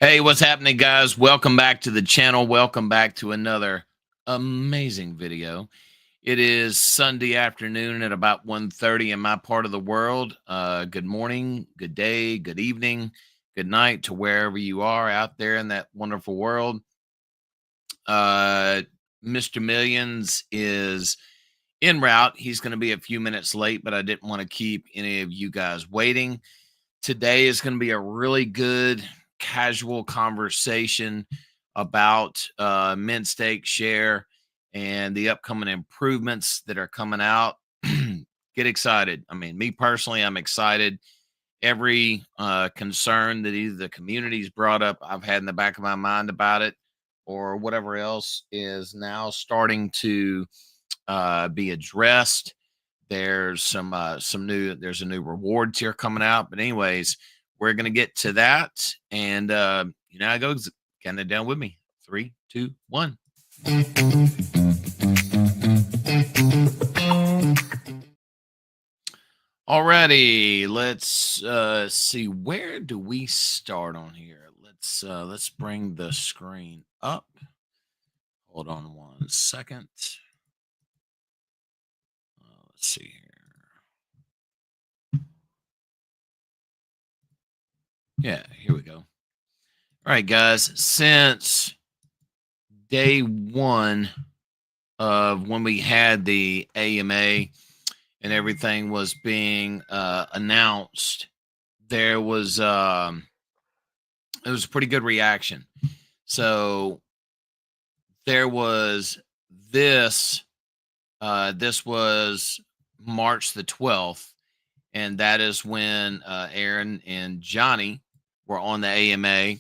Hey, what's happening, guys? Welcome back to the channel. Welcome back to another amazing video. It is Sunday afternoon at about 1:30 in my part of the world. Good morning, good day, good evening, good night to wherever you are out there in that wonderful world. Uh, Mr. Millions is en route. He's going to be a few minutes late, but I didn't want to keep any of you guys waiting. Today is going to be a really good casual conversation about mint stake share and the upcoming improvements that are coming out. Get excited. I mean, me personally, I'm excited. Every concern that either the community's brought up, I've had in the back of my mind about it, or whatever else is now starting to be addressed. There's there's a new reward tier coming out. But anyways, we're gonna get to that. And you know how it goes. Count it down with me. 3, 2, 1. Alrighty, let's see, where do we start on here? Let's bring the screen up. Hold on 1 second. Let's see here. Yeah, here we go. All right, guys. Since day one of when we had the AMA and everything was being announced, there was it was a pretty good reaction. So there was this. This was March the 12th, and that is when Aaron and Johnny were on the AMA,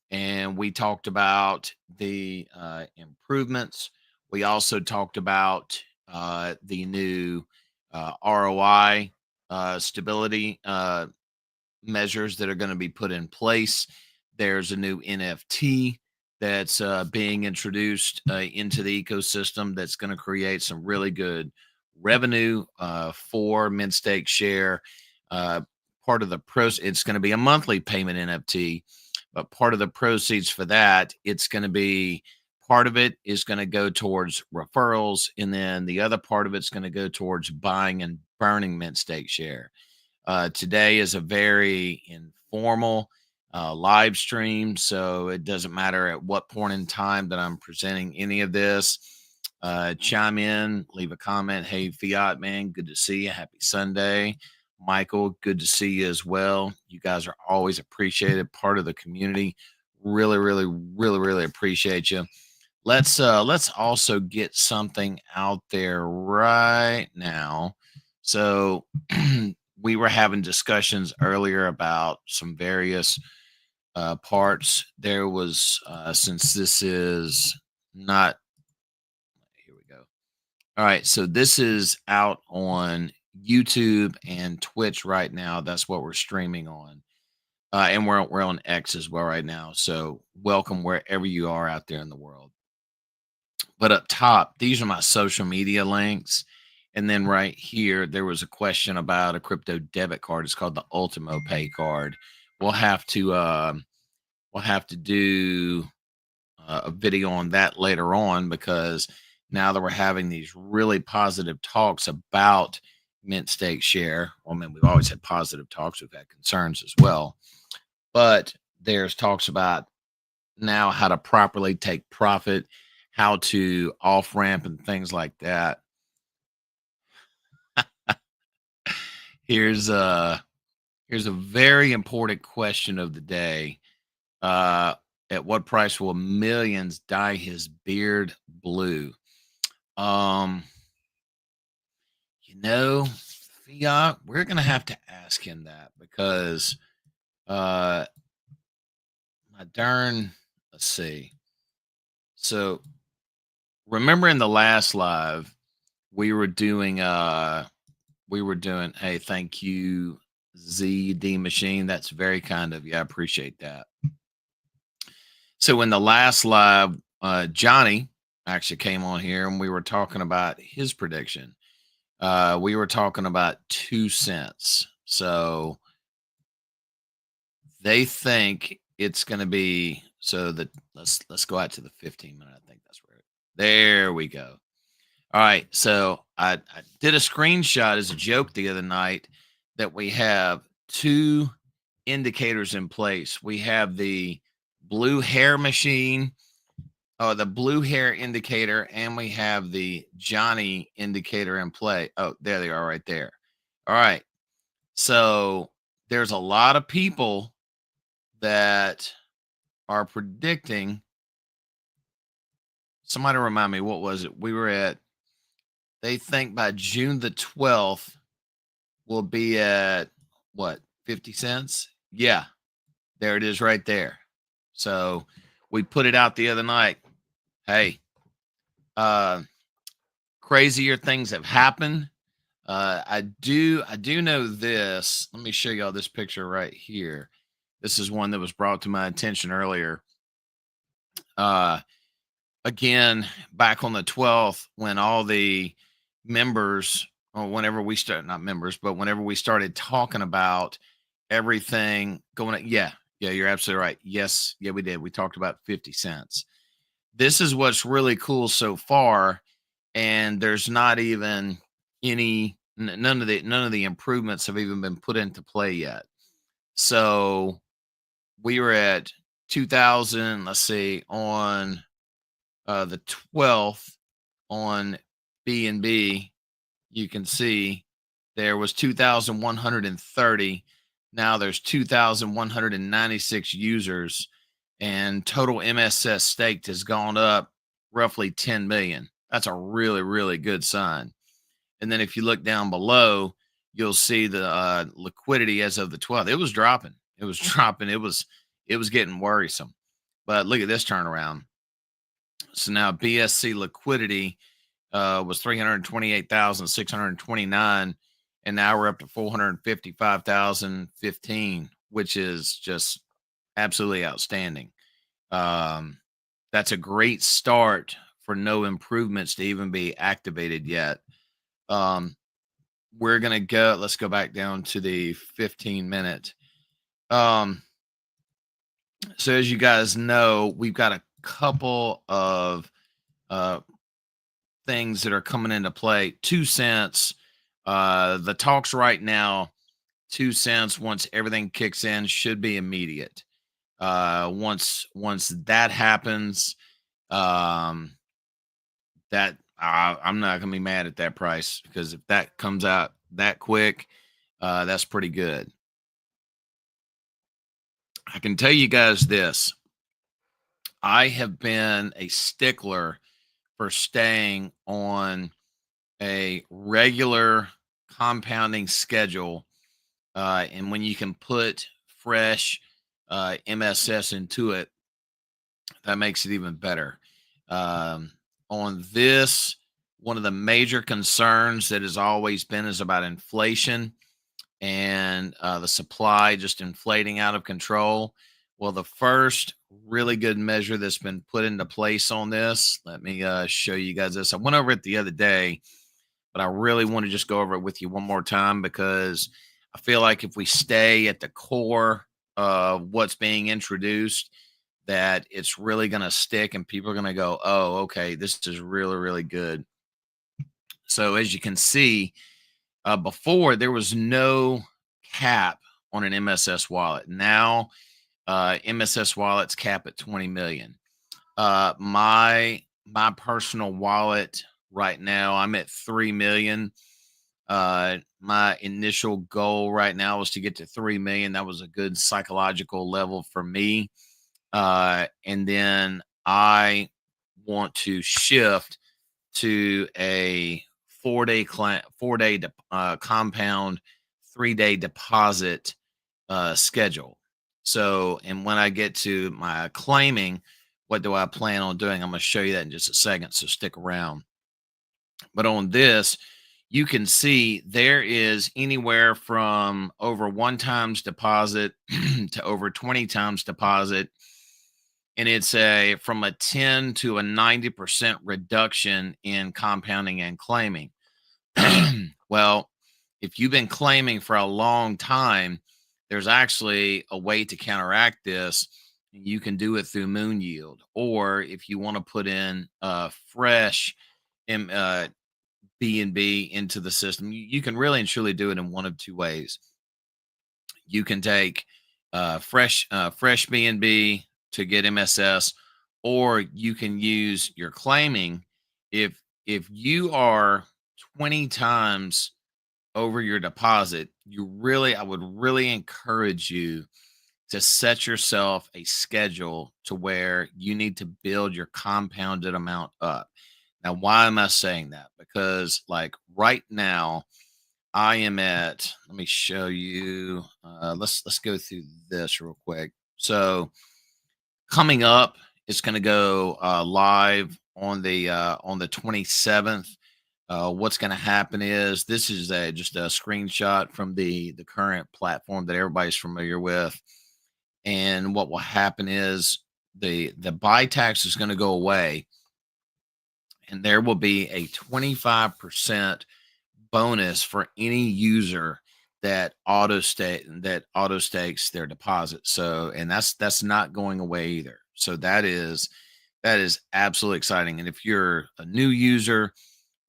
and we talked about the improvements. We also talked about the new ROI stability measures that are going to be put in place. There's a new NFT that's being introduced into the ecosystem that's going to create some really good revenue for mint stake share. Part of the it's going to be a monthly payment NFT, but part of the proceeds for that, it's going to be part of it is going to go towards referrals, and then the other part of it's going to go towards buying and burning mint stake share. Today is a very informal live stream, so it doesn't matter at what point in time that I'm presenting any of this. Chime in, leave a comment. Hey, Fiat man, good to see you. Happy Sunday. Michael, good to see you as well. You guys are always appreciated, part of the community. Really appreciate you. Let's also get something out there right now. So we were having discussions earlier about some various parts. There was since this is not, here we go. All right, so this is out on YouTube and Twitch right now. That's what we're streaming on. And we're on X as well right now. So welcome wherever you are out there in the world. But up top, these are my social media links. And then right here, there was a question about a crypto debit card. It's called the Ultimo Pay card. We'll have to do a video on that later on, because now that we're having these really positive talks about mint stake share, well, I mean, we've always had positive talks. We've had concerns as well, but there's talks about now how to properly take profit, how to off ramp and things like that. Here's a very important question of the day. At what price will Millions dye his beard blue? You know, Fiat, we're gonna have to ask him that, because my darn, let's see. So remember in the last live, we were doing hey, thank you, ZD Machine. That's very kind of you. I appreciate that. So in the last live, Johnny actually came on here and we were talking about his prediction. We were talking about 2 cents. So they think it's going to be, so that let's go out to the 15-minute. I think that's where there we go. All right. So I did a screenshot as a joke the other night that we have two indicators in place. We have the blue hair machine, the blue hair indicator, and we have the Johnny indicator in play. Oh, there they are right there. All right. So there's a lot of people that are predicting. Somebody remind me, what was it? We were at, they think by June the 12th, we'll be at what, 50 cents? Yeah, there it is right there. So we put it out the other night. Hey, crazier things have happened. I do know this. Let me show y'all this picture right here. This is one that was brought to my attention earlier. Again, back on the 12th, when all the members, or whenever we start, not members, but whenever we started talking about everything going, yeah, you're absolutely right. Yes, yeah, we did. We talked about 50 cents. This is what's really cool so far, and there's not even none of the improvements have even been put into play yet. So we were at 2000, let's see, on the 12th on BNB, you can see there was 2,130. Now there's 2,196 users, and total MSS staked has gone up roughly 10 million. That's a really, really good sign. And then if you look down below, you'll see the liquidity as of the 12th. It was dropping. It was dropping. It was getting worrisome. But look at this turnaround. So now BSC liquidity was 328,629, and now we're up to 455,015, which is just absolutely outstanding. That's a great start for no improvements to even be activated yet. We're gonna go. Let's go back down to the 15-minute. So as you guys know, we've got a couple of things that are coming into play. 2 cents. The talks right now, 2 cents, once everything kicks in, should be immediate. Once that happens, that I'm not gonna be mad at that price, because if that comes out that quick, that's pretty good. I can tell you guys this. I have been a stickler for staying on a regular compounding schedule. And when you can put fresh MSS into it, that makes it even better. On this, one of the major concerns that has always been is about inflation and the supply just inflating out of control. Well, the first really good measure that's been put into place on this, let me show you guys this. I went over it the other day, but I really want to just go over it with you one more time, because I feel like if we stay at the core of what's being introduced, that it's really going to stick and people are going to go, oh, okay, this is really, really good. So as you can see, before there was no cap on an MSS wallet. Now MSS wallets cap at 20 million. My personal wallet right now, I'm at 3 million. My initial goal right now was to get to 3 million. That was a good psychological level for me. And then I want to shift to a 4-day compound, 3-day deposit schedule. So, and when I get to my claiming, what do I plan on doing? I'm going to show you that in just a second. So stick around. But on this, you can see there is anywhere from over 1 times deposit to over 20 times deposit. And it's from a 10 to a 90% reduction in compounding and claiming. Well, if you've been claiming for a long time, there's actually a way to counteract this. You can do it through Moon Yield, or if you want to put in fresh BNB into the system, you can really and truly do it in one of two ways. You can take fresh BNB to get MSS, or you can use your claiming. If you are 20 times over your deposit, I would really encourage you to set yourself a schedule to where you need to build your compounded amount up. Now, why am I saying that? Because like right now, I am at, let me show you. Let's go through this real quick. So coming up, it's going to go live on the 27th. What's going to happen is this is just a screenshot from the current platform that everybody's familiar with. And what will happen is the buy tax is going to go away, and there will be a 25% bonus for any user that auto stakes their deposit. So, and that's not going away either. So that is absolutely exciting. And if you're a new user,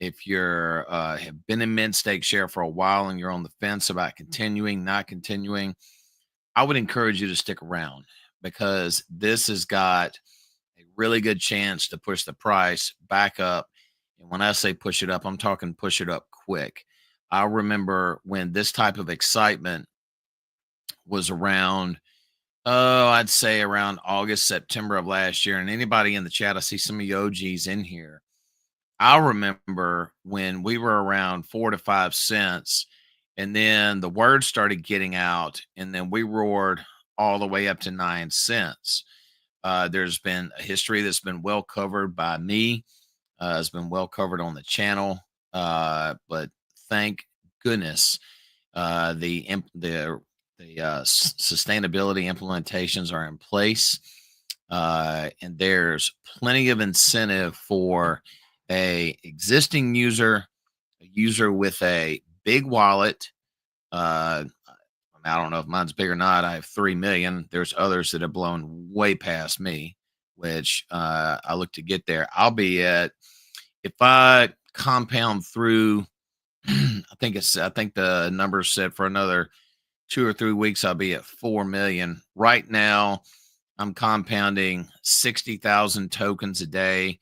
if you're have been in mint stake share for a while and you're on the fence about continuing, not continuing, I would encourage you to stick around, because this has got a really good chance to push the price back up. And when I say push it up, I'm talking push it up quick. I remember when this type of excitement was around, oh, I'd say around August, September of last year. And anybody in the chat, I see some of you OGs in here. I remember when we were around 4 to 5 cents, and then the word started getting out, and then we roared all the way up to 9 cents. There's been a history that's been well covered by me. It's been well covered on the channel. But thank goodness the sustainability implementations are in place, and there's plenty of incentive for a existing user, a user with a big wallet. I don't know if mine's big or not. I have 3 million. There's others that have blown way past me, which I look to get there. I'll be at, if I compound through, I think the number said for another 2 or 3 weeks, I'll be at 4 million. Right now, I'm compounding 60,000 tokens a day.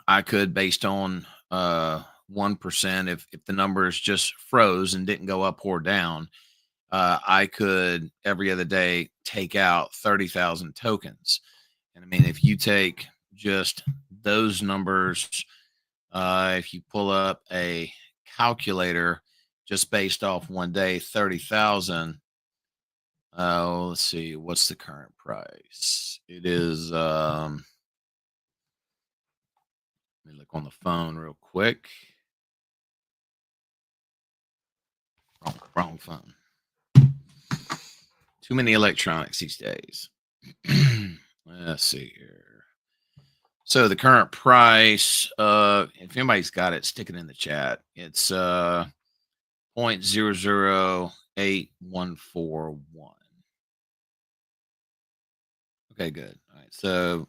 I could, based on 1%, if the numbers just froze and didn't go up or down, I could every other day take out 30,000 tokens. And I mean, if you take just those numbers, if you pull up a calculator just based off one day, 30,000. Let's see, what's the current price? It is, let me look on the phone real quick. Wrong phone. Too many electronics these days. Let's see here. So the current price, if anybody's got it, stick it in the chat. It's 0.008141. Okay, good. All right. So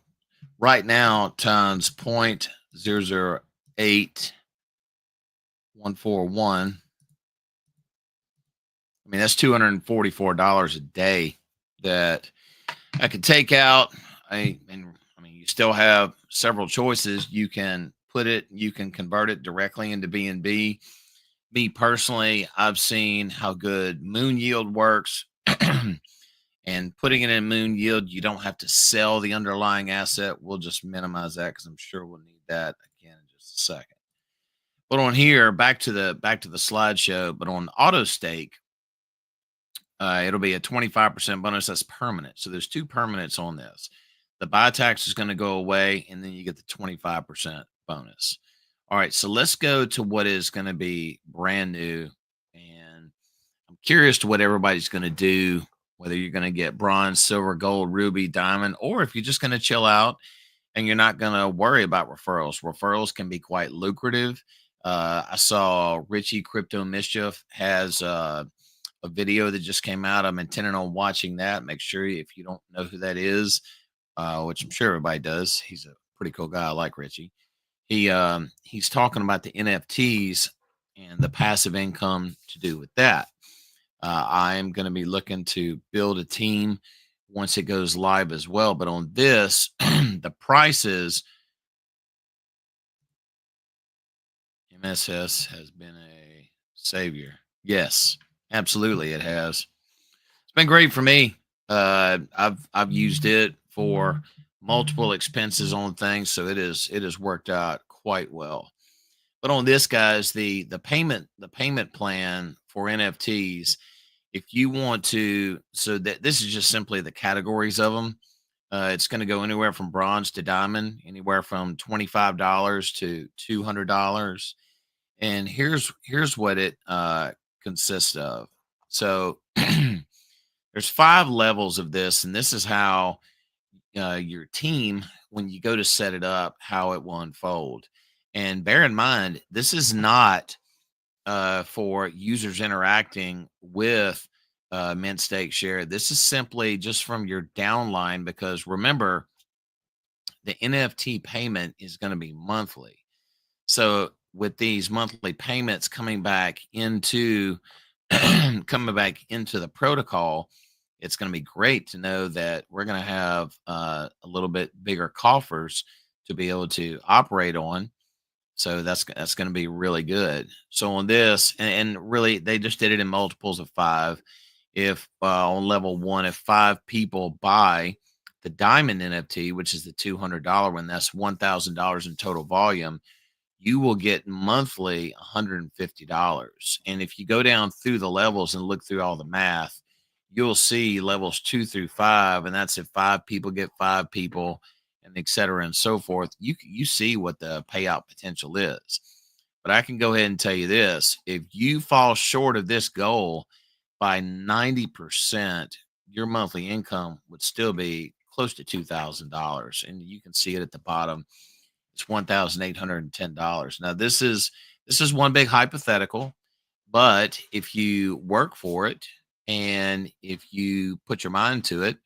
right now, times 0.008141. I mean, that's $244 a day that I could take out. I mean, you still have several choices. You can convert it directly into BNB. Me personally, I've seen how good Moon Yield works. And putting it in Moon Yield, you don't have to sell the underlying asset. We'll just minimize that because I'm sure we'll need that again in just a second. But on here, back to the slideshow. But on auto stake, it'll be a 25% bonus. That's permanent. So there's two permanents on this. The buy tax is going to go away, and then you get the 25% bonus. All right, so let's go to what is going to be brand new. And I'm curious to what everybody's going to do, whether you're going to get bronze, silver, gold, ruby, diamond, or if you're just going to chill out and you're not going to worry about referrals. Referrals can be quite lucrative. I saw Richie Crypto Mischief has a a video that just came out. I'm intending on watching that. Make sure if you don't know who that is, which I'm sure everybody does. He's a pretty cool guy. I like Richie. He's talking about the NFTs and the passive income to do with that. I am going to be looking to build a team once it goes live as well. But on this, the prices, MSS has been a savior. Yes, absolutely, it has. It's been great for me. I've used it for multiple expenses on things, so it has worked out quite well. But on this, guys, the payment plan for NFTs, if you want to, so that this is just simply the categories of them. It's going to go anywhere from bronze to diamond, anywhere from $25 to $200. And here's what it consists of. So there's 5 levels of this, and this is how your team, when you go to set it up, how it will unfold. And bear in mind, this is not for users interacting with mint stake share. This is simply just from your downline, because remember, the NFT payment is going to be monthly. So with these monthly payments coming back into coming back into the protocol, it's going to be great to know that we're going to have a little bit bigger coffers to be able to operate on. So that's going to be really good. So on this, and really, they just did it in multiples of 5. If on level 1, if 5 people buy the diamond NFT, which is the $200 one, that's $1,000 in total volume, you will get monthly $150. And if you go down through the levels and look through all the math, you'll see levels 2 through 5, and that's if 5 people get 5 people, and et cetera and so forth. You see what the payout potential is. But I can go ahead and tell you this: if you fall short of this goal by 90%, your monthly income would still be close to $2,000, and you can see it at the bottom. It's $1,810. Now this is one big hypothetical, but if you work for it and if you put your mind to it,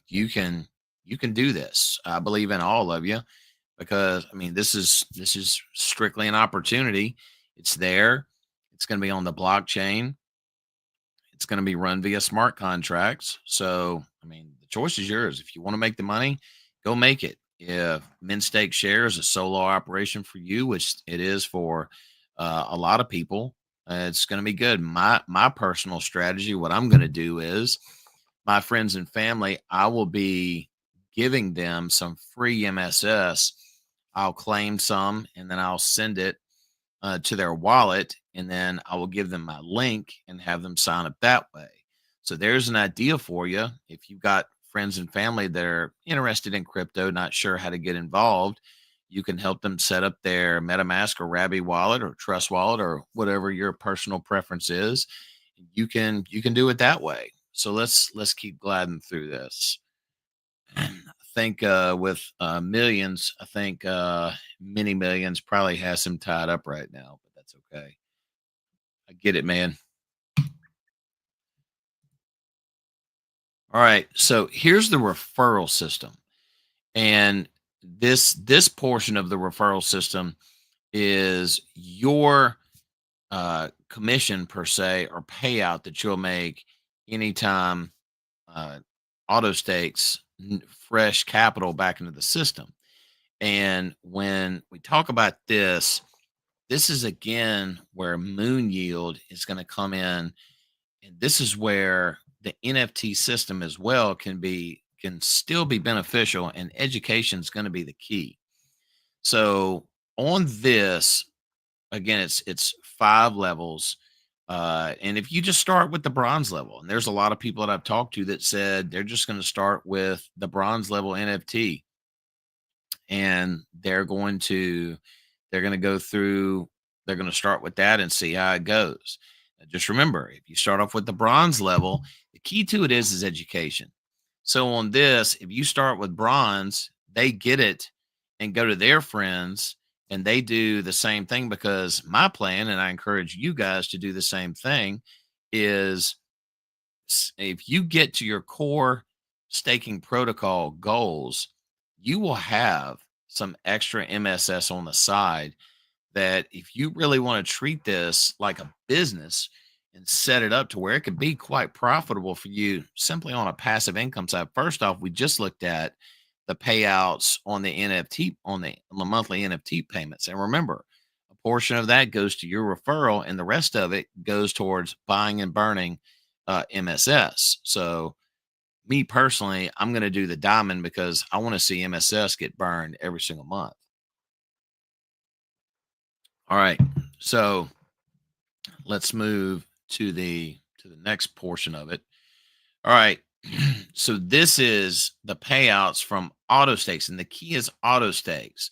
you can do this. I believe in all of you, because I mean this is strictly an opportunity. It's there. It's going to be on the blockchain. It's going to be run via smart contracts. So, I mean, the choice is yours. If you want to make the money, go make it. If Mint Stake Share is a solo operation for you, which it is for a lot of people, it's going to be good. My personal strategy, what I'm going to do is, my friends and family, I will be giving them some free MSS. I'll claim some, and then I'll send it to their wallet, and then I will give them my link and have them sign up that way. So there's an idea for you. If you've got friends and family that are interested in crypto, not sure how to get involved, you can help them set up their MetaMask or Rabby wallet or Trust wallet or whatever your personal preference is. You can do it that way. So let's keep gliding through this. I think with millions, I think many millions probably has him tied up right now, but that's okay. I get it, man. All right. So here's the referral system. And this portion of the referral system is your commission per se, or payout that you'll make anytime uh, auto stakes fresh capital back into the system. And when we talk about this, this is again where moon yield is going to come in. And this is where the NFT system as well can still be beneficial, and education is going to be the key. So on this, again, it's 5 levels. And if you just start with the bronze level, and there's a lot of people that I've talked to that said they're just going to start with the bronze level NFT, and they're going to go through, they're going to start with that and see how it goes. Now, just remember, if you start off with the bronze level, the key to it is education. So on this, if you start with bronze, they get it and go to their friends and they do the same thing, because my plan, and I encourage you guys to do the same thing, is if you get to your core staking protocol goals, you will have some extra MSS on the side that if you really want to treat this like a business and set it up to where it could be quite profitable for you simply on a passive income side. First off, we just looked at the payouts on the NFT on the monthly NFT payments. And remember, a portion of that goes to your referral and the rest of it goes towards buying and burning MSS. So me personally, I'm going to do the diamond because I want to see MSS get burned every single month. All right. So let's move to the next portion of it. All right. So this is the payouts from auto stakes, and the key is auto stakes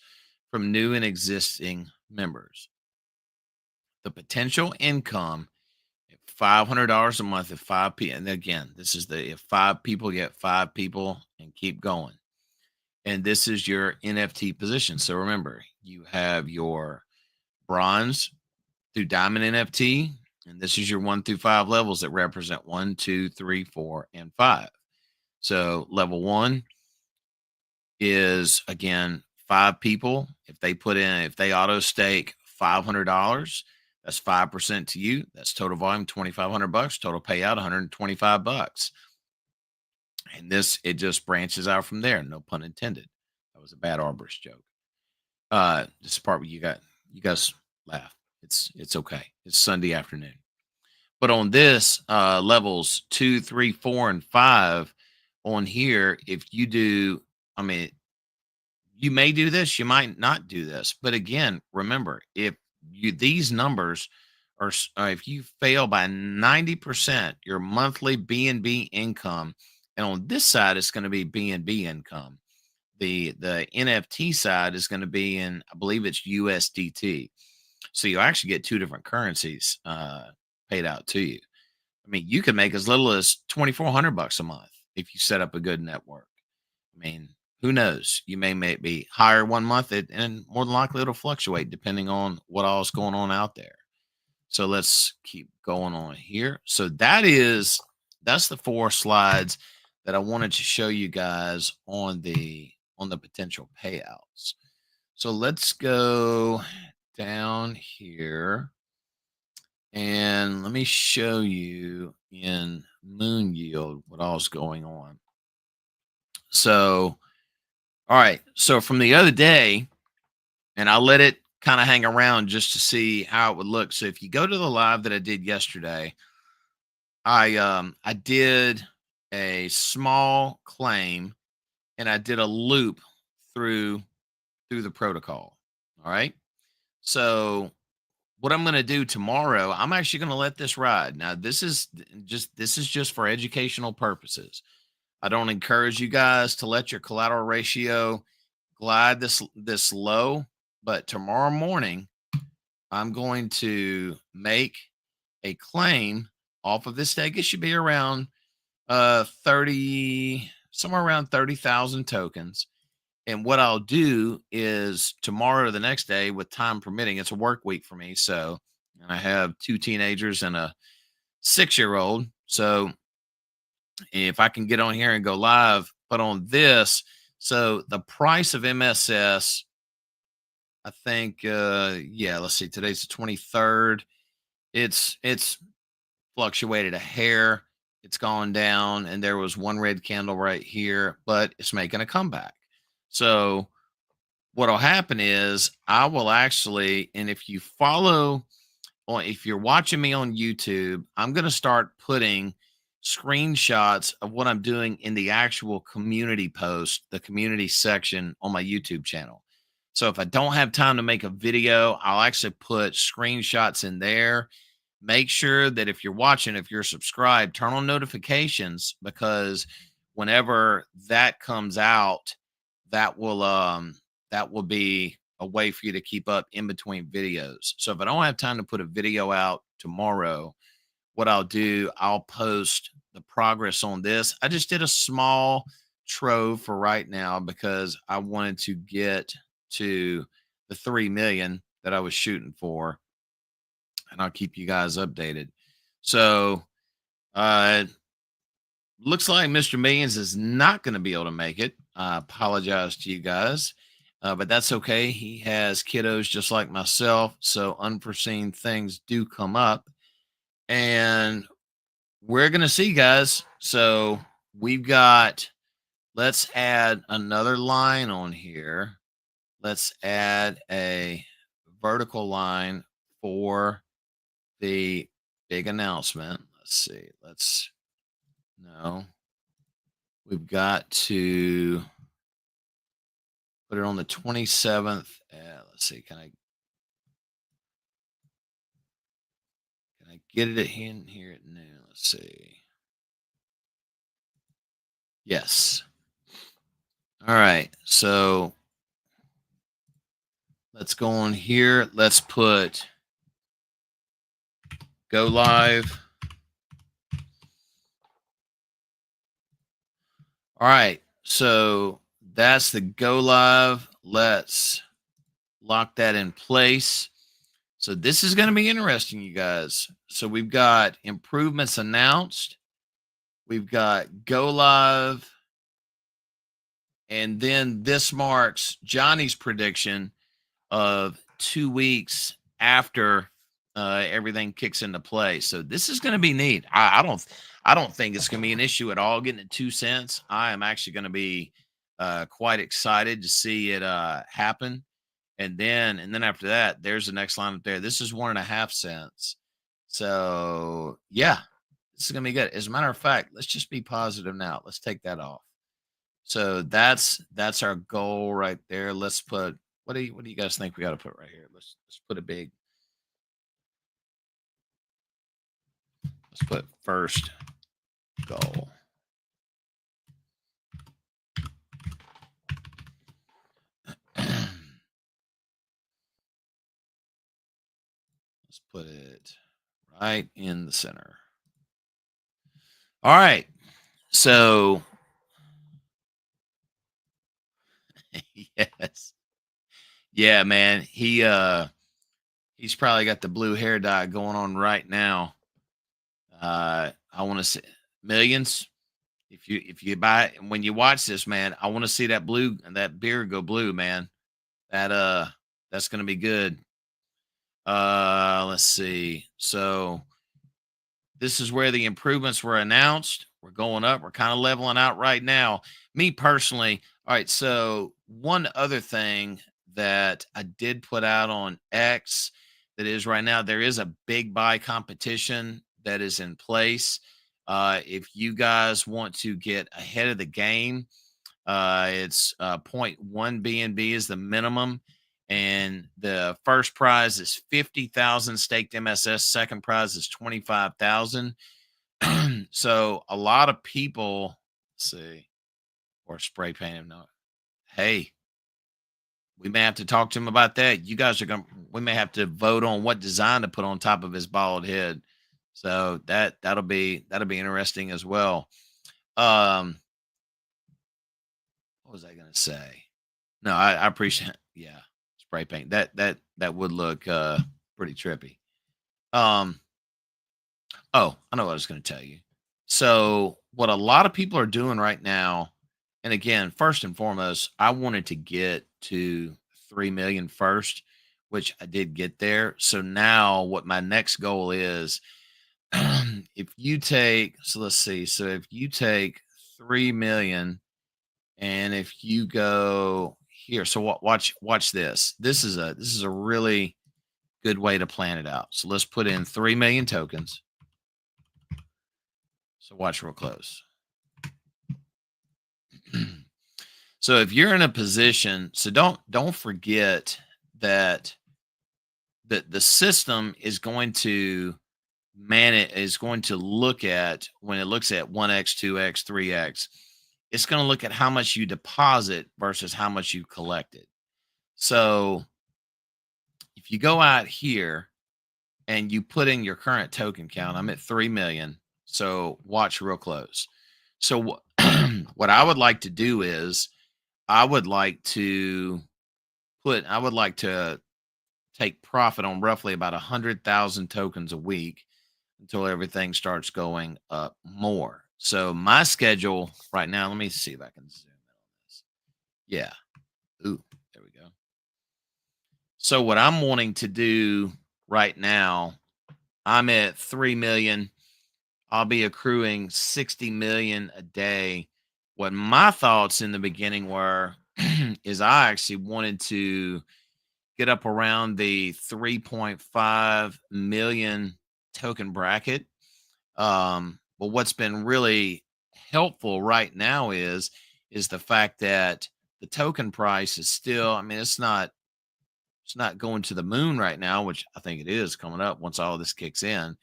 from new and existing members. The potential income at $500 a month if five people. And again, this is the if five people get five people and keep going. And this is your NFT position. So remember, you have your bronze through diamond NFT. And this is your 1 through 5 levels that represent 1, 2, 3, 4, and 5. So level 1 is again 5 people. If they auto stake $500, that's 5% to you. That's total volume $2,500. Total payout $125. And this it just branches out from there. No pun intended. That was a bad Arborist joke. This is the part where you guys laugh. It's okay. It's Sunday afternoon. But on this, levels 2, 3, 4, and 5 on here, if you do, I mean, you may do this, you might not do this. But again, remember, if you these numbers are, if you fail by 90%, your monthly BNB income, and on this side, it's going to be BNB income. The NFT side is going to be in, I believe it's USDT. So you actually get two different currencies paid out to you. I mean, you can make as little as $2,400 a month if you set up a good network. I mean, who knows? You may be higher one month, and more than likely it'll fluctuate depending on what all is going on out there. So let's keep going on here. So that's the 4 slides that I wanted to show you guys on the potential payouts. So let's go down here and let me show you in moon yield what all's going on. So, all right. So from the other day, and I let it kind of hang around just to see how it would look. So if you go to the live that I did yesterday, I did a small claim and I did a loop through the protocol. All right. So what I'm going to do tomorrow, I'm actually going to let this ride. Now, this is just for educational purposes. I don't encourage you guys to let your collateral ratio glide this low, but tomorrow morning I'm going to make a claim off of this stake. It should be around 30 somewhere around 30,000 tokens. And what I'll do is tomorrow or the next day, with time permitting, it's a work week for me. So, and I have 2 teenagers and a 6-year-old. So if I can get on here and go live, but on this, so the price of MSS, I think, yeah, let's see, today's the 23rd. It's fluctuated a hair. It's gone down, and there was one red candle right here, but it's making a comeback. So what'll happen is I will actually, and if you follow, or if you're watching me on YouTube, I'm going to start putting screenshots of what I'm doing in the actual community post, the community section on my YouTube channel. So if I don't have time to make a video, I'll actually put screenshots in there. Make sure that if you're watching, if you're subscribed, turn on notifications, because whenever that comes out, that will be a way for you to keep up in between videos. So if I don't have time to put a video out tomorrow, what I'll do, I'll post the progress on this. I just did a small trove for right now because I wanted to get to the 3 million that I was shooting for, and I'll keep you guys updated. So Looks like Mr. Millions is not going to be able to make it. I apologize to you guys, but that's okay. He has kiddos just like myself, so unforeseen things do come up, and we're going to see, guys. So we've got, let's add another line on here. Let's add a vertical line for the big announcement. Let's see. No, we've got to put it on the 27th. Let's see. Can I get it in here at noon? Let's see. Yes. All right. So let's go on here. Let's put go live. All right. So that's the go live. Let's lock that in place. So this is going to be interesting, you guys. So we've got improvements announced. We've got go live. And then this marks Johnny's prediction of 2 weeks after everything kicks into play. So this is going to be neat. I don't think it's going to be an issue at all getting it 2 cents. I am actually going to be quite excited to see it happen. And then after that, there's the next line up there. This is 1.5 cents. So yeah, this is gonna be good. As a matter of fact, let's just be positive now. Let's take that off. So that's our goal right there. Let's put, what do you guys think we got to put right here? Let's put a big, let's put first goal. Let's put it right in the center. All right. So yes. Yeah, man. He's probably got the blue hair dye going on right now. I want to see millions. If you buy it, when you watch this, man, I want to see that blue and that beard go blue, man. That that's gonna be good. Let's see. So this is where the improvements were announced. We're going up. We're kind of leveling out right now. Me personally, all right. So one other thing that I did put out on X that is right now, there is a big buy competition that is in place. If you guys want to get ahead of the game, it's zero point 0.1 BNB is the minimum. And the first prize is 50,000 staked MSS. Second prize is 25,000. So a lot of people, let's see, or spray paint him. No, hey, we may have to talk to him about that. You guys are going to, we may have to vote on what design to put on top of his bald head. So that'll be interesting as well. What was I going to say? No, I appreciate, yeah, spray paint. That would look pretty trippy. Um, oh, I know what I was going to tell you. So, what a lot of people are doing right now, and again, first and foremost, I wanted to get to 3 million first, which I did get there. So now what my next goal is, if you take, so let's see, so if you take 3 million and if you go here, so watch this. This is a really good way to plan it out. So let's put in 3 million tokens. So watch real close. So if you're in a position, so don't forget that the system is going to is going to look at, when it looks at 1x, 2x, 3x, it's going to look at how much you deposit versus how much you collected. So if you go out here and you put in your current token count, I'm at 3 million. So watch real close. So what I would like to do is I would like to take profit on roughly about 100,000 tokens a week. until everything starts going up more. So my schedule right now, let me see if I can zoom in on this. Yeah. Ooh, there we go. So what I'm wanting to do right now, I'm at 3 million. I'll be accruing 60 million a day. What my thoughts in the beginning were is I actually wanted to get up around the 3.5 million token bracket. But what's been really helpful right now is the fact that the token price is still, I mean, it's not going to the moon right now, which I think it is coming up once all this kicks in.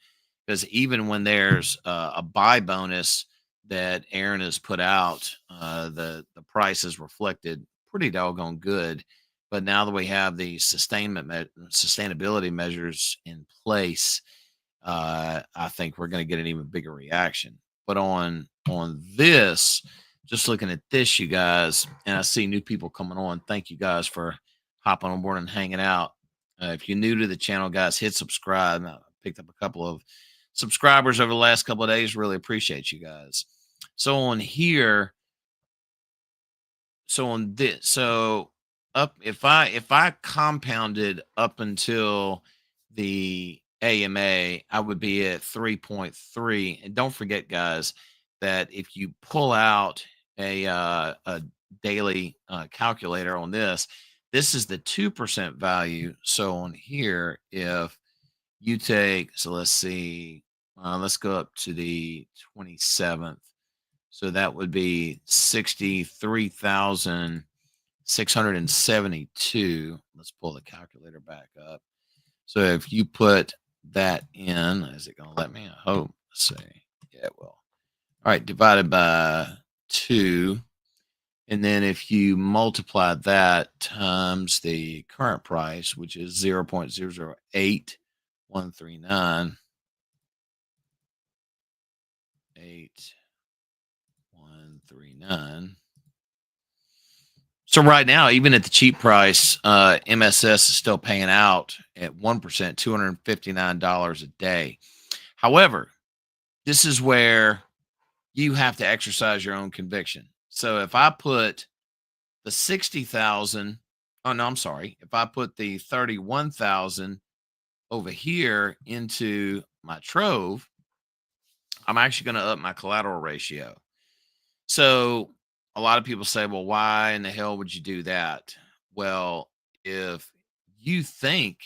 Because even when there's a buy bonus that Aaron has put out, the price is reflected pretty doggone good. But now that we have the sustainability measures in place, I think we're going to get an even bigger reaction. But on this, just looking at this, you guys, and I see new people coming on. Thank you guys for hopping on board and hanging out. If you're new to the channel, guys, hit subscribe. I picked up a couple of subscribers over the last couple of days. Really appreciate you guys. So on here, so on this, so up if I compounded up until the AMA, I would be at 3.3. And don't forget, guys, that if you pull out a daily calculator on this, this is the 2% value. So on here, if you take, so let's see, let's go up to the 27th. So that would be 63,672. Let's pull the calculator back up. So if you put that in, is it going to let me? I hope. Let's see. Yeah, it will. All right, divided by 2. And then if you multiply that times the current price, which is 0.008139, 8139. So right now, even at the cheap price, MSS is still paying out at 1%, $259 a day. However, this is where you have to exercise your own conviction. So if I put the 60,000, oh no, I'm sorry. If I put the 31,000 over here into my Trove, I'm actually going to up my collateral ratio. So a lot of people say, well, why in the hell would you do that? Well, if you think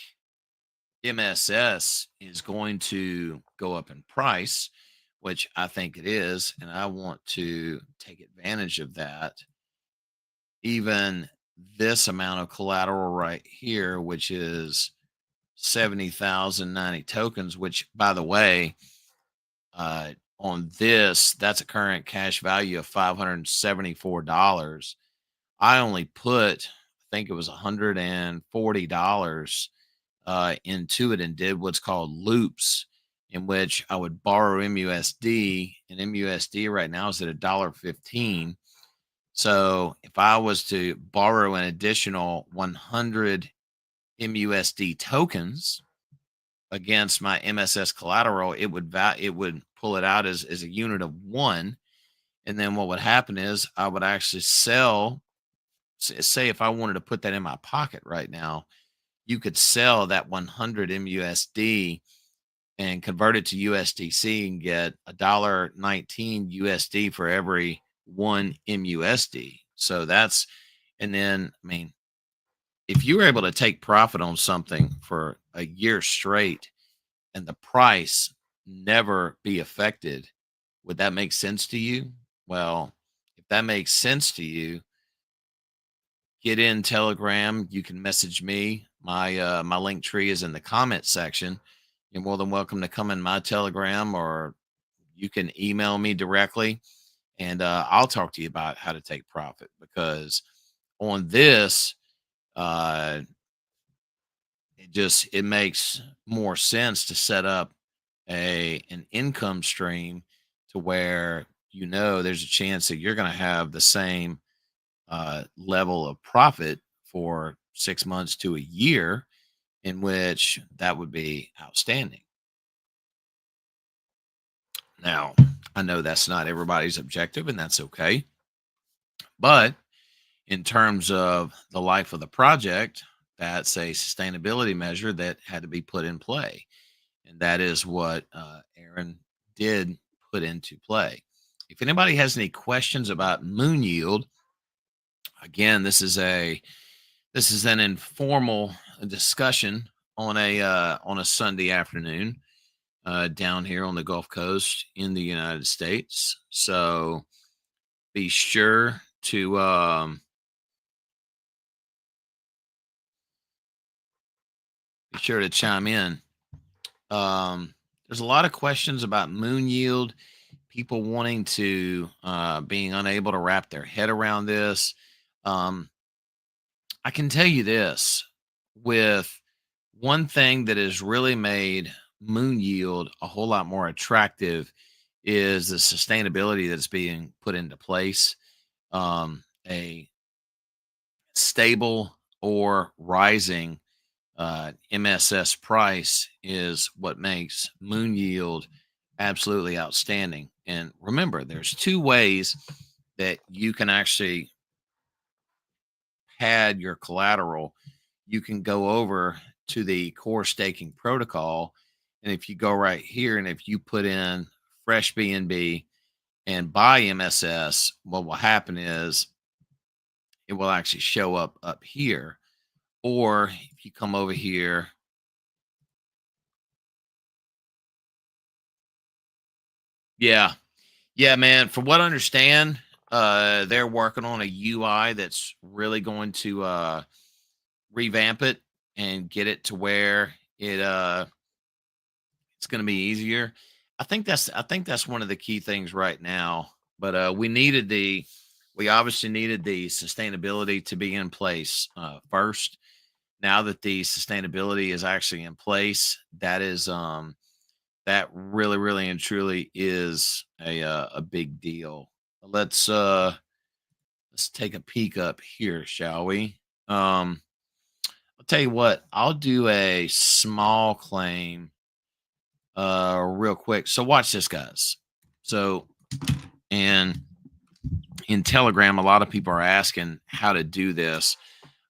MSS is going to go up in price, which I think it is, and I want to take advantage of that, even this amount of collateral right here, which is 70,090 tokens, which by the way, on this, that's a current cash value of $574. I only put, I think it was $140 into it and did what's called loops, in which I would borrow MUSD, and MUSD right now is at $1.15. So if I was to borrow an additional 100 MUSD tokens against my MSS collateral, it would pull it out as a unit of 1. And then what would happen is I would actually sell, say if I wanted to put that in my pocket right now, you could sell that 100 MUSD and convert it to USDC and get $1.19 USD for every 1 MUSD. So that's, and then, I mean, if you were able to take profit on something for a year straight and the price never be affected, would that make sense to you? Well, if that makes sense to you, get in Telegram. You can message me. My link tree is in the comment section. You're more than welcome to come in my Telegram, or you can email me directly, and I'll talk to you about how to take profit. Because on this, uh, it makes more sense to set up an income stream to where there's a chance that you're going to have the same level of profit for 6 months to a year, in which that would be outstanding. Now, I know that's not everybody's objective, and that's okay. But in terms of the life of the project, that's a sustainability measure that had to be put in play. And that is what Aaron did put into play. If anybody has any questions about moon yield, again, this is an informal discussion on a Sunday afternoon down here on the Gulf Coast in the United States. So be sure to chime in. There's a lot of questions about moon yield. People wanting to being unable to wrap their head around this. Um, I can tell you this with one thing that has really made moon yield a whole lot more attractive is the sustainability that's being put into place. A stable or rising MSS price is what makes moon yield absolutely outstanding. And remember, there's two ways that you can actually pad your collateral. You can go over to the core staking protocol. And if you go right here and if you put in fresh BNB and buy MSS, what will happen is it will actually show up here. Or if you come over here, yeah, yeah, man. From what I understand, they're working on a UI that's really going to revamp it and get it to where it's going to be easier. I think that's one of the key things right now. But we obviously needed the sustainability to be in place first. Now that the sustainability is actually in place, that really and truly is a big deal. Let's take a peek up here, shall we? I'll tell you what, I'll do a small claim real quick. So watch this, guys. So and in Telegram, a lot of people are asking how to do this.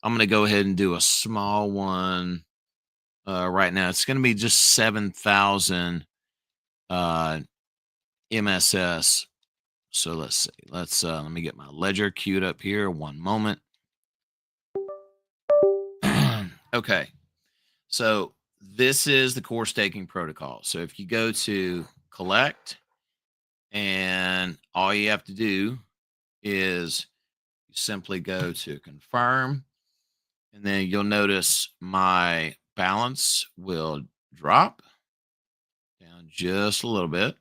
I'm going to go ahead and do a small one right now. It's going to be just 7,000 uh, MSS. So let's see. Let me get my ledger queued up here. One moment. Okay. So this is the core staking protocol. So if you go to collect, and all you have to do is simply go to confirm, and then you'll notice my balance will drop down just a little bit.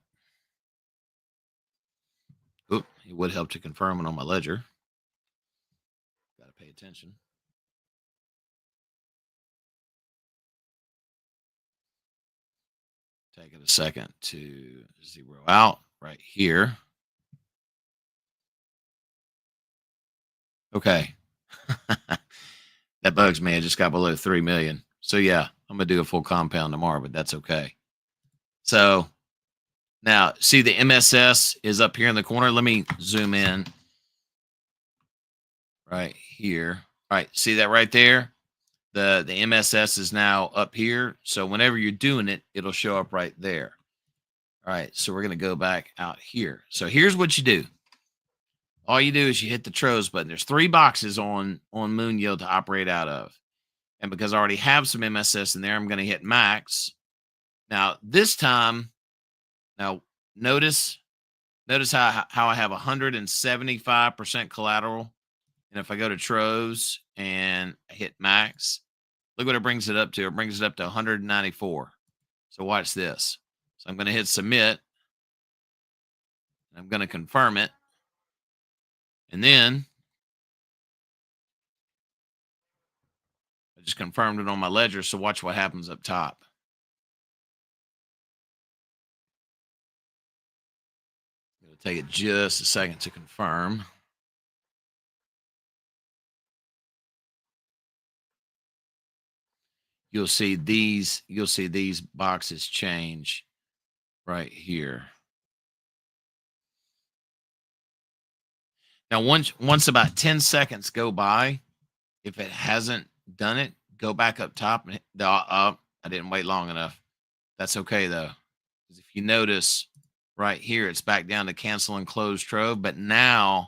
Oop, it would help to confirm it on my ledger. Got to pay attention. Take it a second to zero out right here. Okay. That bugs me. I just got below 3 million. So yeah, I'm going to do a full compound tomorrow, but that's okay. So now see the MSS is up here in the corner. Let me zoom in right here. All right. See that right there? The MSS is now up here. So whenever you're doing it, it'll show up right there. All right. So we're going to go back out here. So here's what you do. All you do is you hit the Tros button. There's 3 boxes on Moon Yield to operate out of. And because I already have some MSS in there, I'm going to hit max. Now, this time, now notice how I have 175% collateral. And if I go to Tros and hit max, look what it brings it up to. It brings it up to 194. So watch this. So I'm going to hit submit. I'm going to confirm it. And then I just confirmed it on my ledger. So watch what happens up top. It'll take it just a second to confirm. You'll see these boxes change right here. Now, once about 10 seconds go by, if it hasn't done it, go back up top and hit the up. I didn't wait long enough. That's okay though, because if you notice right here, it's back down to cancel and close trove, but now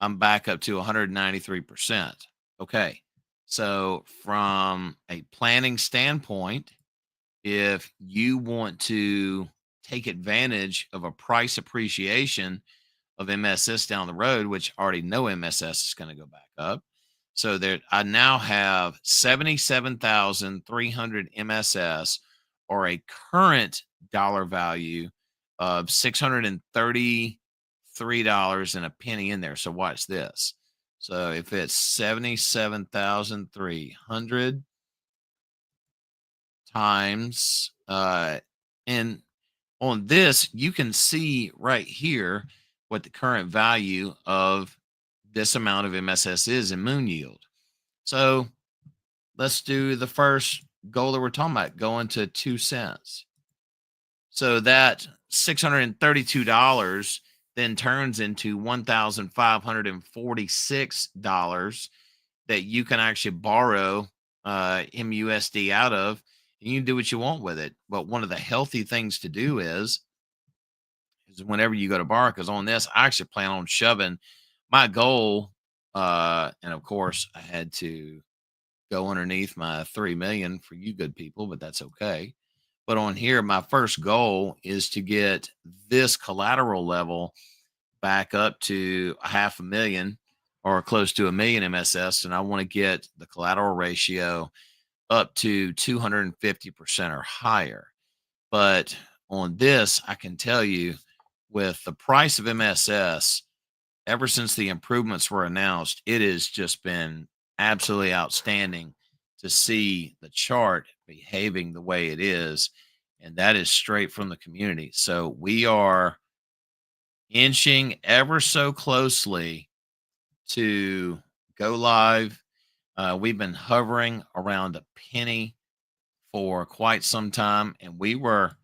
I'm back up to 193%. Okay. So from a planning standpoint, if you want to take advantage of a price appreciation of MSS down the road, which I already know MSS is going to go back up. So there, I now have 77,300 MSS, or a current dollar value of $633 and a penny in there. So watch this. So if it's 77,300 times, and on this, you can see right here what the current value of this amount of MSS is in moon yield. So let's do the first goal that we're talking about, going to 2 cents. So that $632 then turns into $1,546 that you can actually borrow MUSD out of, and you can do what you want with it. But one of the healthy things to do is whenever you go to borrow, because on this, I actually plan on shoving my goal. And of course, I had to go underneath my 3 million for you good people, but that's okay. But on here, my first goal is to get this collateral level back up to 500,000 or close to 1 million MSS. And I want to get the collateral ratio up to 250% or higher. But on this, I can tell you, with the price of MSS, ever since the improvements were announced, it has just been absolutely outstanding to see the chart behaving the way it is. And that is straight from the community. So we are inching ever so closely to go live. We've been hovering around a penny for quite some time, and we were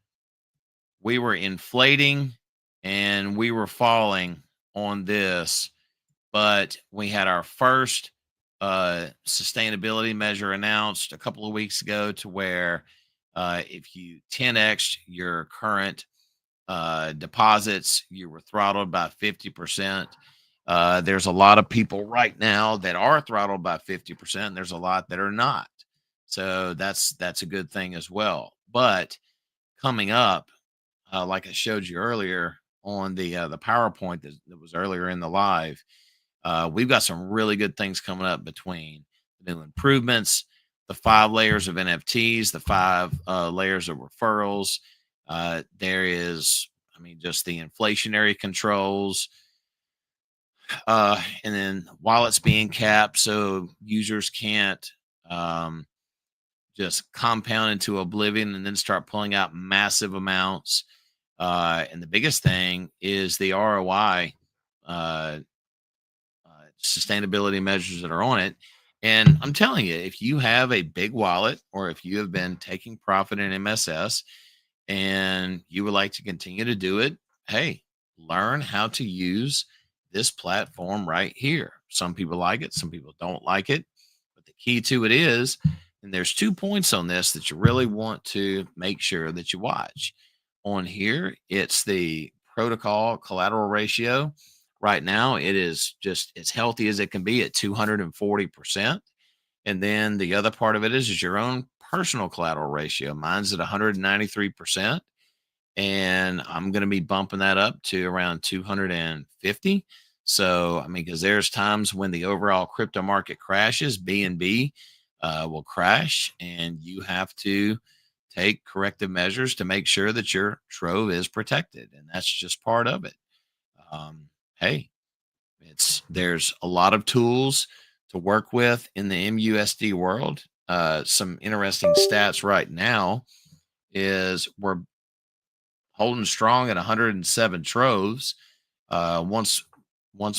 inflating and we were falling on this, but we had our first sustainability measure announced a couple of weeks ago, to where if you 10x your current deposits, you were throttled by 50%. There's a lot of people right now that are throttled by 50%. And there's a lot that are not. So that's a good thing as well. But coming up, like I showed you earlier on the PowerPoint that was earlier in the live, we've got some really good things coming up between the new improvements, the 5 layers of NFTs, the 5 layers of referrals. There is, I mean, just the inflationary controls. And then wallets being capped, so users can't just compound into oblivion and then start pulling out massive amounts. And the biggest thing is the ROI sustainability measures that are on it. And I'm telling you, if you have a big wallet, or if you have been taking profit in MSS and you would like to continue to do it, hey, learn how to use this platform right here. Some people like it, some people don't like it. But the key to it is, and there's 2 points on this that you really want to make sure that you watch. On here, it's the protocol collateral ratio. Right now, it is just as healthy as it can be at 240%. And then the other part of it is your own personal collateral ratio. Mine's at 193%. And I'm going to be bumping that up to around 250. So, I mean, because there's times when the overall crypto market crashes, BNB will crash, and you have to take corrective measures to make sure that your trove is protected. And that's just part of it. Hey, there's a lot of tools to work with in the MUSD world. Some interesting stats right now is we're holding strong at 107 troves. Once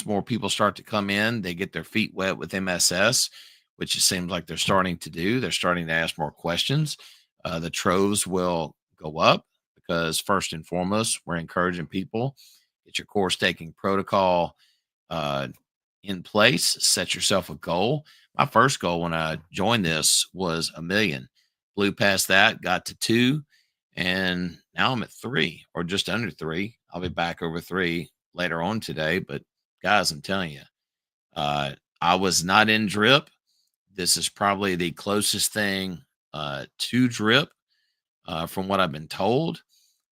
more people start to come in, they get their feet wet with MSS, which it seems like they're starting to do. They're starting to ask more questions. The troves will go up because, first and foremost, we're encouraging people, get your core staking protocol in place, set yourself a goal. My first goal when I joined this was 1 million. Blew past that, got to 2, and now I'm at 3 or just under 3. I'll be back over 3 later on today. But guys, I'm telling you, I was not in drip. This is probably the closest thing to drip from what I've been told.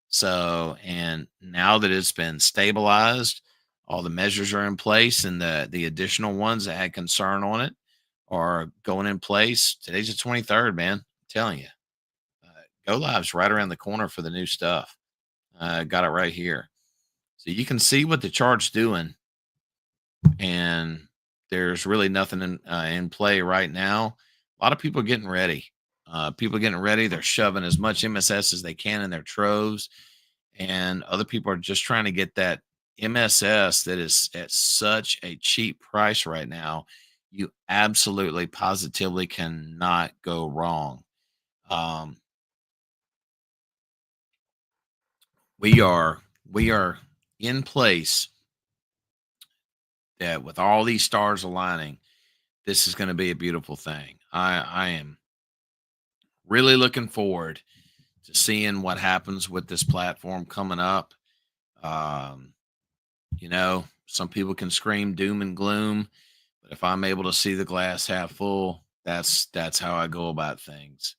So, and now that it's been stabilized, all the measures are in place, and the additional ones that had concern on it are going in place. Today's the 23rd, man. I'm telling you, go live's right around the corner for the new stuff. Got it right here, so you can see what the chart's doing, and there's really nothing in play right now. A lot of people are getting ready. People getting ready. They're shoving as much MSS as they can in their troves, and other people are just trying to get that MSS that is at such a cheap price right now. You absolutely positively cannot go wrong. Um, we are in place that with all these stars aligning, this is going to be a beautiful thing. I am really looking forward to seeing what happens with this platform coming up. Um, some people can scream doom and gloom, but if I'm able to see the glass half full, that's how I go about things.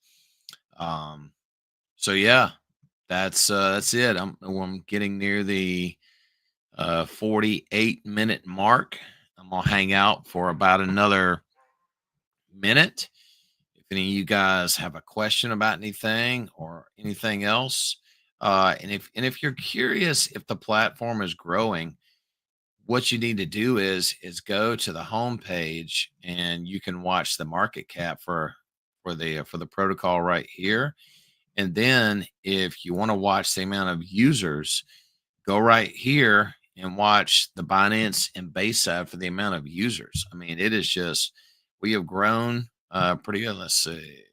Um, so yeah, that's it. I'm getting near the 48-minute mark. I'm gonna hang out for about another minute. If any of you guys have a question about anything or anything else, and if you're curious if the platform is growing, what you need to do is go to the home page and you can watch the market cap for the protocol right here. And then if you want to watch the amount of users, go right here and watch the Binance and base side for the amount of users. I mean, it is just, we have grown pretty good. Let's see.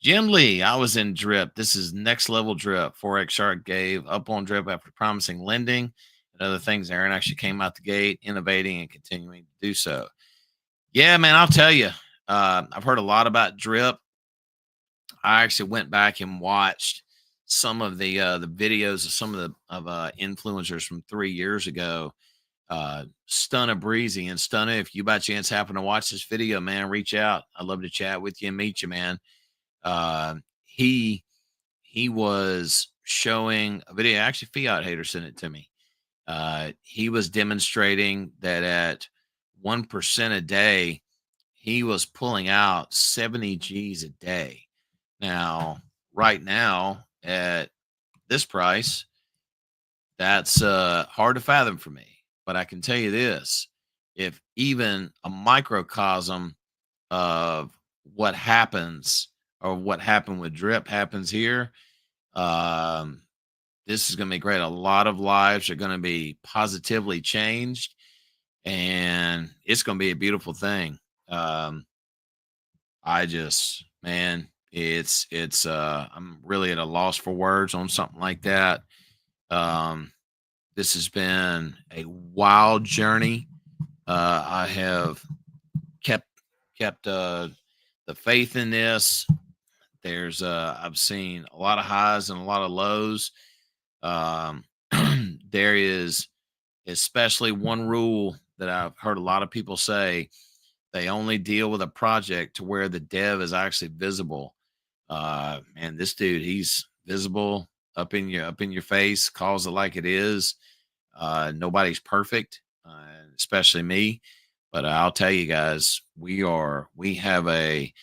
Jim Lee, I was in drip. This is next level drip. Forex Shark gave up on drip after promising lending and other things. Aaron actually came out the gate, innovating and continuing to do so. Yeah, man, I'll tell you. I've heard a lot about drip. I actually went back and watched some of the videos of some of the influencers from 3 years ago. Stunna Breezy and Stunna, if you by chance happen to watch this video, man, reach out. I'd love to chat with you and meet you, man. Uh, he was showing a video. Actually, Fiat Hater sent it to me. He was demonstrating that at 1% a day, he was pulling out 70 G's a day. Now, right now at this price, that's hard to fathom for me. But I can tell you this: if even a microcosm of what happens or what happened with drip happens here, um, this is going to be great. A lot of lives are going to be positively changed, and it's going to be a beautiful thing. Um, I just, man, it's I'm really at a loss for words on something like that. Um, this has been a wild journey. I have kept kept the faith in this. I've seen a lot of highs and a lot of lows. Um, there is especially one rule that I've heard a lot of people say: they only deal with a project to where the dev is actually visible. And this dude, he's visible up in your face, calls it like it is. Nobody's perfect, especially me. But I'll tell you guys, we have a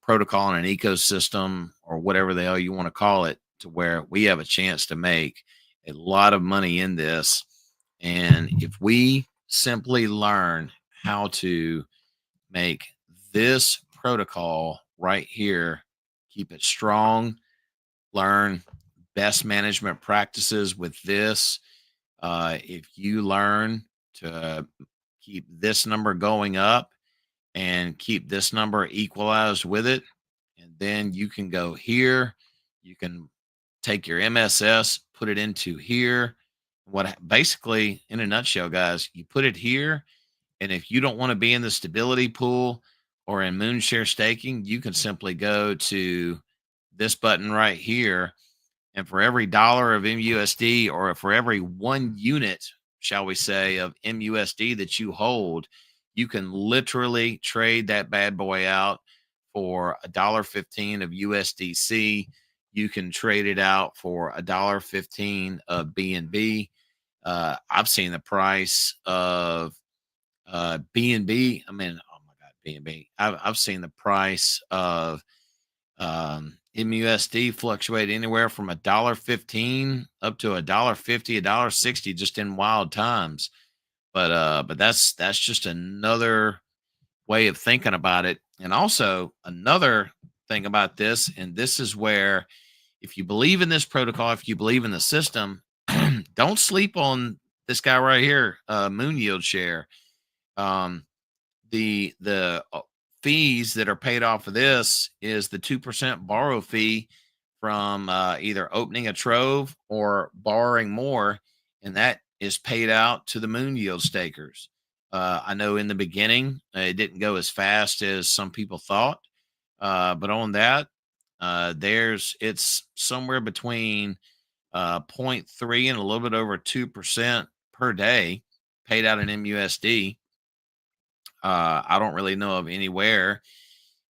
protocol and an ecosystem or whatever the hell you want to call it, to where we have a chance to make a lot of money in this. And if we simply learn how to make this protocol right here, keep it strong, learn best management practices with this. If you learn to keep this number going up and keep this number equalized with it, and then you can go here, you can take your MSS, put it into here, Basically, in a nutshell, guys, you put it here, and if you don't want to be in the stability pool or in Moonshare staking, you can simply go to this button right here. And for every dollar of MUSD, or for every 1 unit, shall we say, of MUSD that you hold, you can literally trade that bad boy out for $1.15 of USDC. You can trade it out for $1.15 of BNB. I've seen the price of BNB. I mean, oh my God, BNB. I've seen the price of MUSD fluctuate anywhere from $1.15 up to $1.50, $1.60 just in wild times. But that's just another way of thinking about it. And also another thing about this, and this is where, if you believe in this protocol, if you believe in the system, don't sleep on this guy right here, Moon Yield Share. Um, the fees that are paid off of this is the 2% borrow fee from either opening a trove or borrowing more, and that is paid out to the Moon Yield stakers. I know in the beginning it didn't go as fast as some people thought, but on that, it's somewhere between 0.3 and a little bit over 2% per day paid out in MUSD. I don't really know of anywhere,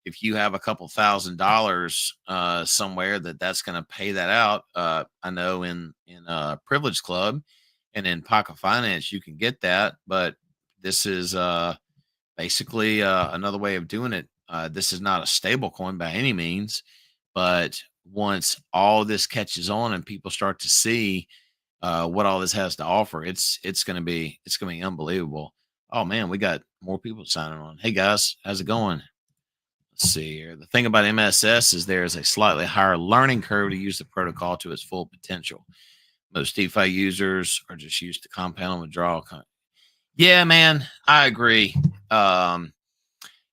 if you have a couple $1,000 somewhere, that's going to pay that out. I know in Privilege Club and in Pocket Finance you can get that, but this is basically another way of doing it. This is not a stable coin by any means, but once all this catches on and people start to see what all this has to offer, it's gonna be unbelievable. Oh man, we got more people signing on. Hey guys, how's it going? Let's see here. The thing about MSS is there is a slightly higher learning curve to use the protocol to its full potential. Most DeFi users are just used to compound withdrawal. Yeah, man, I agree. Um,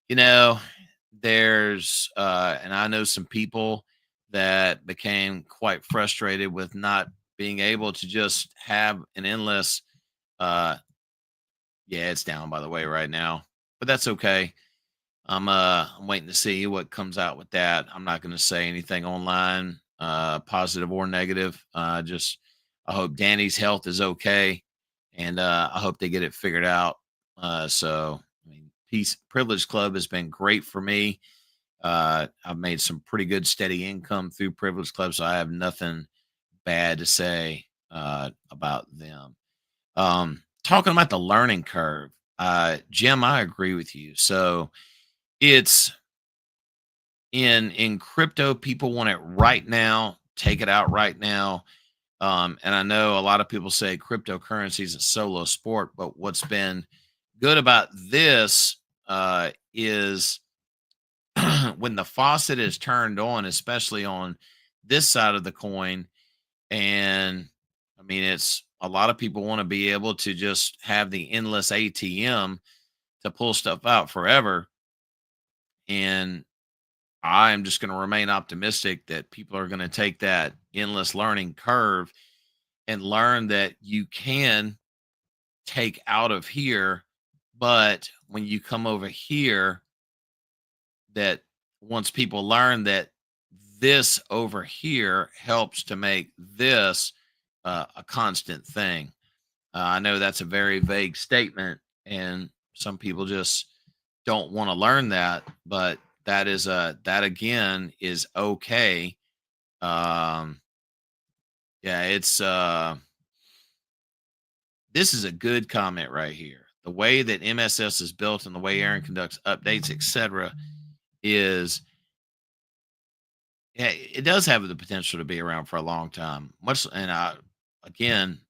you know, and I know some people that became quite frustrated with not being able to just have an endless. Uh, yeah, it's down by the way right now, but that's okay. I'm waiting to see what comes out with that. I'm not going to say anything online, positive or negative. Just I hope Danny's health is okay, and I hope they get it figured out. So I mean, Peace Privilege Club has been great for me. I've made some pretty good steady income through Privilege Club, so I have nothing bad to say about them. Talking about the learning curve, Jim, I agree with you. So it's in crypto, people want it right now, take it out right now. And I know a lot of people say cryptocurrency is a solo sport, but what's been good about this is when the faucet is turned on, especially on this side of the coin, and I mean, it's a lot of people want to be able to just have the endless ATM to pull stuff out forever. And I am just going to remain optimistic that people are going to take that endless learning curve and learn that you can take out of here. But when you come over here, that once people learn that this over here helps to make this a constant thing. I know that's a very vague statement, and some people just don't want to learn that, but that again is okay. Um, yeah, it's this is a good comment right here. The way that MSS is built and the way Aaron conducts updates, etc., is yeah, it does have the potential to be around for a long time. Much, and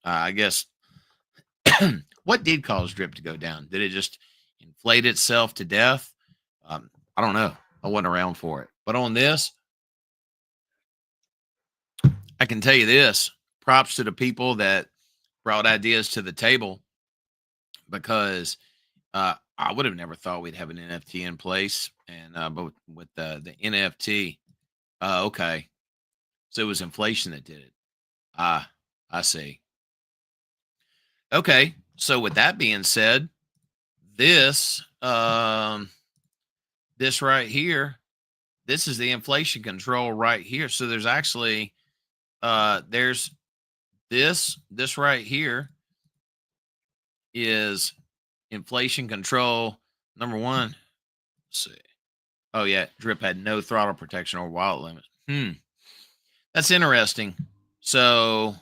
I guess what did cause drip to go down? Did it just inflate itself to death? I don't know. I wasn't around for it. But on this, I can tell you this: props to the people that brought ideas to the table, because I would have never thought we'd have an NFT in place. And but with the NFT, okay, so it was inflation that did it. Ah, I see. Okay. So with that being said, this this right here, this is the inflation control right here. So there's actually there's this right here is inflation control number one. Let's see. Oh yeah, Drip had no throttle protection or wallet limits. That's interesting. So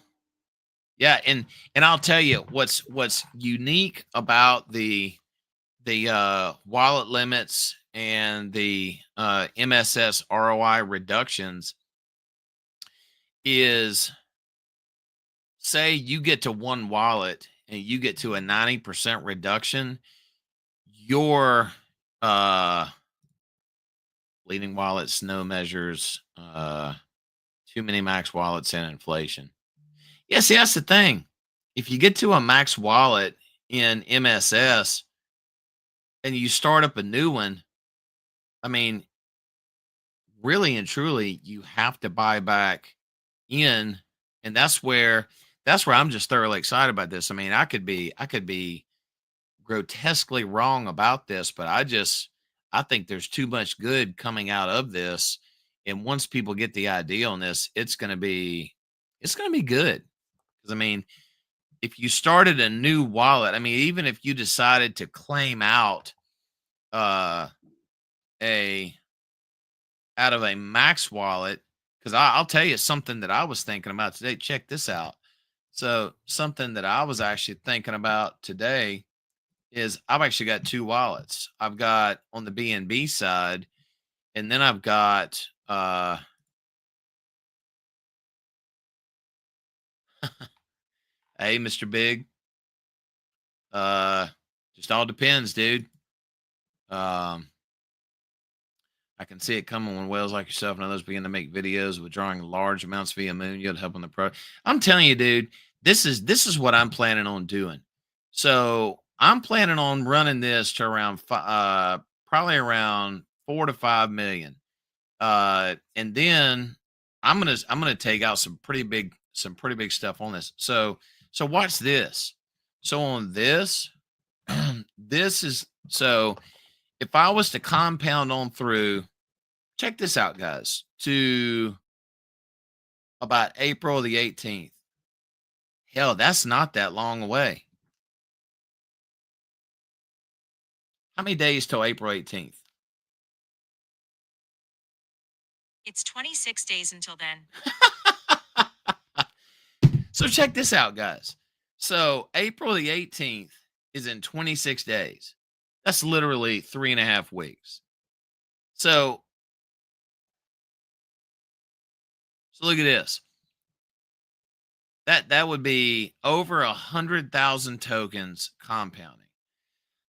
yeah, and I'll tell you what's unique about the wallet limits and the MSS ROI reductions is, say you get to one wallet and you get to a 90% reduction, your leading wallets no measures too many max wallets and inflation. Yeah, see, that's the thing. If you get to a max wallet in MSS and you start up a new one, I mean, really and truly, you have to buy back in, and that's where I'm just thoroughly excited about this. I mean, I could be grotesquely wrong about this, but I think there's too much good coming out of this. And once people get the idea on this, it's gonna be good. Because I mean, if you started a new wallet, I mean, even if you decided to claim uh a out of a max wallet, because I'll tell you something that I was thinking about today. Check this out. So something that I was actually thinking about today is I've actually got two wallets. I've got on the BNB side, and then I've got hey, Mr. Big. Uh just all depends, dude. Um I can see it coming when whales like yourself and others begin to make videos withdrawing large amounts via moon yield, helping the pro. I'm telling you, dude, this is what I'm planning on doing. So I'm planning on running this to around probably around 4 to 5 million. And then I'm gonna take out some pretty big stuff on this. So watch this. So on this, this is so if I was to compound on through, check this out, guys, to about April the 18th. Hell, that's not that long away. How many days till April 18th? It's 26 days until then. So check this out, guys. So April the 18th is in 26 days. That's literally 3.5 weeks. So look at this. That would be over 100,000 tokens compounding.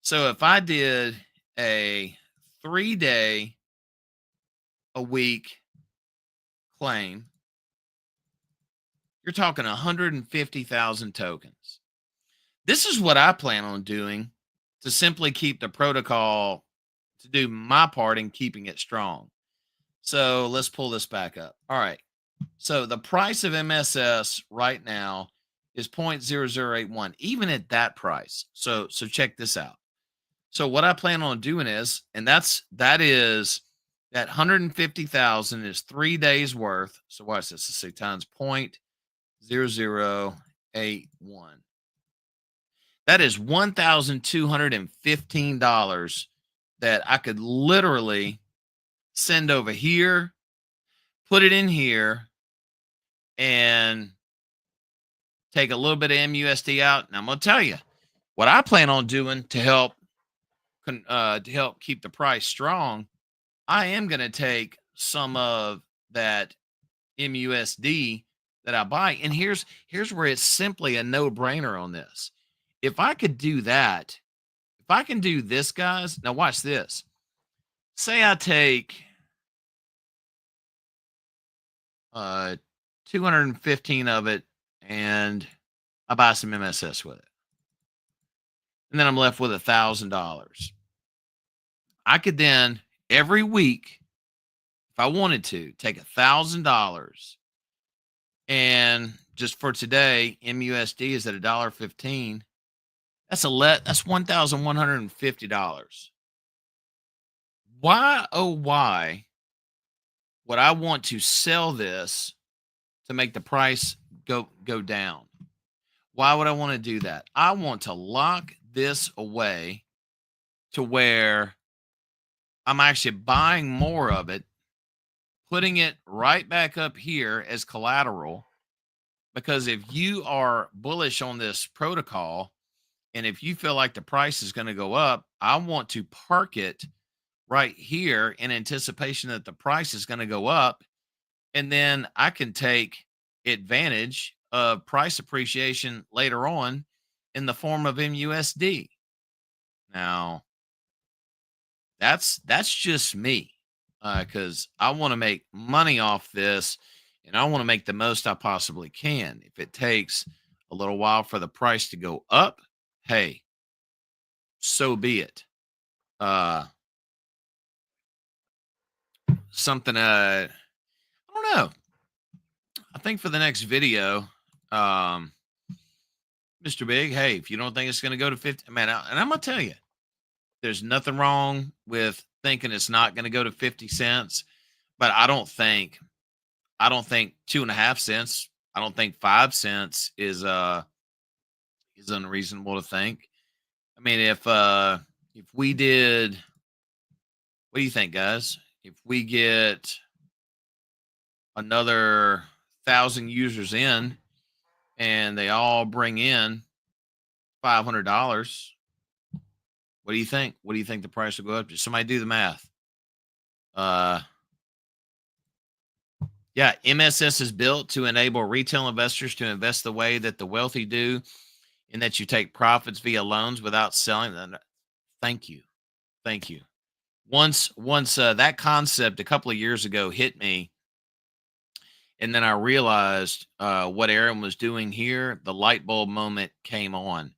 So if I did a 3 day a week claim, you're talking 150,000 tokens. This is what I plan on doing to simply keep the protocol, to do my part in keeping it strong. So let's pull this back up. All right. So the price of MSS right now is 0.0081, even at that price. So check this out. So what I plan on doing is, and that is that 150,000 is 3 days worth. So watch this. Let's say times 0.0081. That is $1,215 that I could literally send over here, put it in here, and take a little bit of MUSD out. And I'm going to tell you what I plan on doing to help keep the price strong. I am going to take some of that MUSD that I buy, and here's where it's simply a no brainer on this. If I could do that, if I can do this, guys. Now watch this. Say I take 215 of it and I buy some MSS with it. And then I'm left with $1,000. I could then every week, if I wanted to, take $1,000 and just for today, MUSD is at $1.15. That's $1,150. Why, oh, why would I want to sell this to make the price go down? Why would I want to do that? I want to lock this away to where I'm actually buying more of it, putting it right back up here as collateral. Because if you are bullish on this protocol, and if you feel like the price is going to go up, I want to park it right here in anticipation that the price is going to go up. And then I can take advantage of price appreciation later on in the form of MUSD. Now, that's just me, because I want to make money off this, and I want to make the most I possibly can. If it takes a little while for the price to go up, hey, so be it. Uh, something I don't know. I think for the next video, um, Mr. Big, hey, if you don't think it's going to go to 50, man, and I'm gonna tell you, there's nothing wrong with thinking it's not going to go to 50 cents, but I don't think 2.5 cents. I don't think 5 cents is unreasonable to think. I mean, if we did, what do you think, guys? If we get another 1,000 users in and they all bring in $500, what do you think? What do you think the price will go up to? Somebody do the math. Uh, yeah, MSS is built to enable retail investors to invest the way that the wealthy do, in that you take profits via loans without selling them. Thank you. Thank you. Once that concept a couple of years ago hit me, and then I realized what Aaron was doing here, the light bulb moment came on,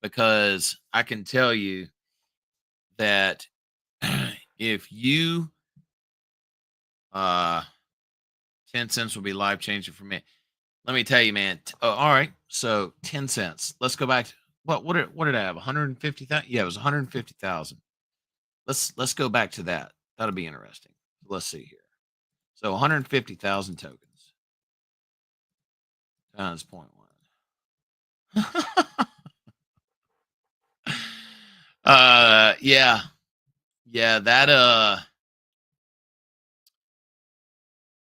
because I can tell you that if you 10 cents will be life changing for me. Let me tell you, man. All right. So 10 cents. Let's go back to what did I have? 150,000? Yeah, it was 150,000. Let's go back to that. That'll be interesting. Let's see here. So 150,000 tokens times 0.1. Yeah. Yeah, that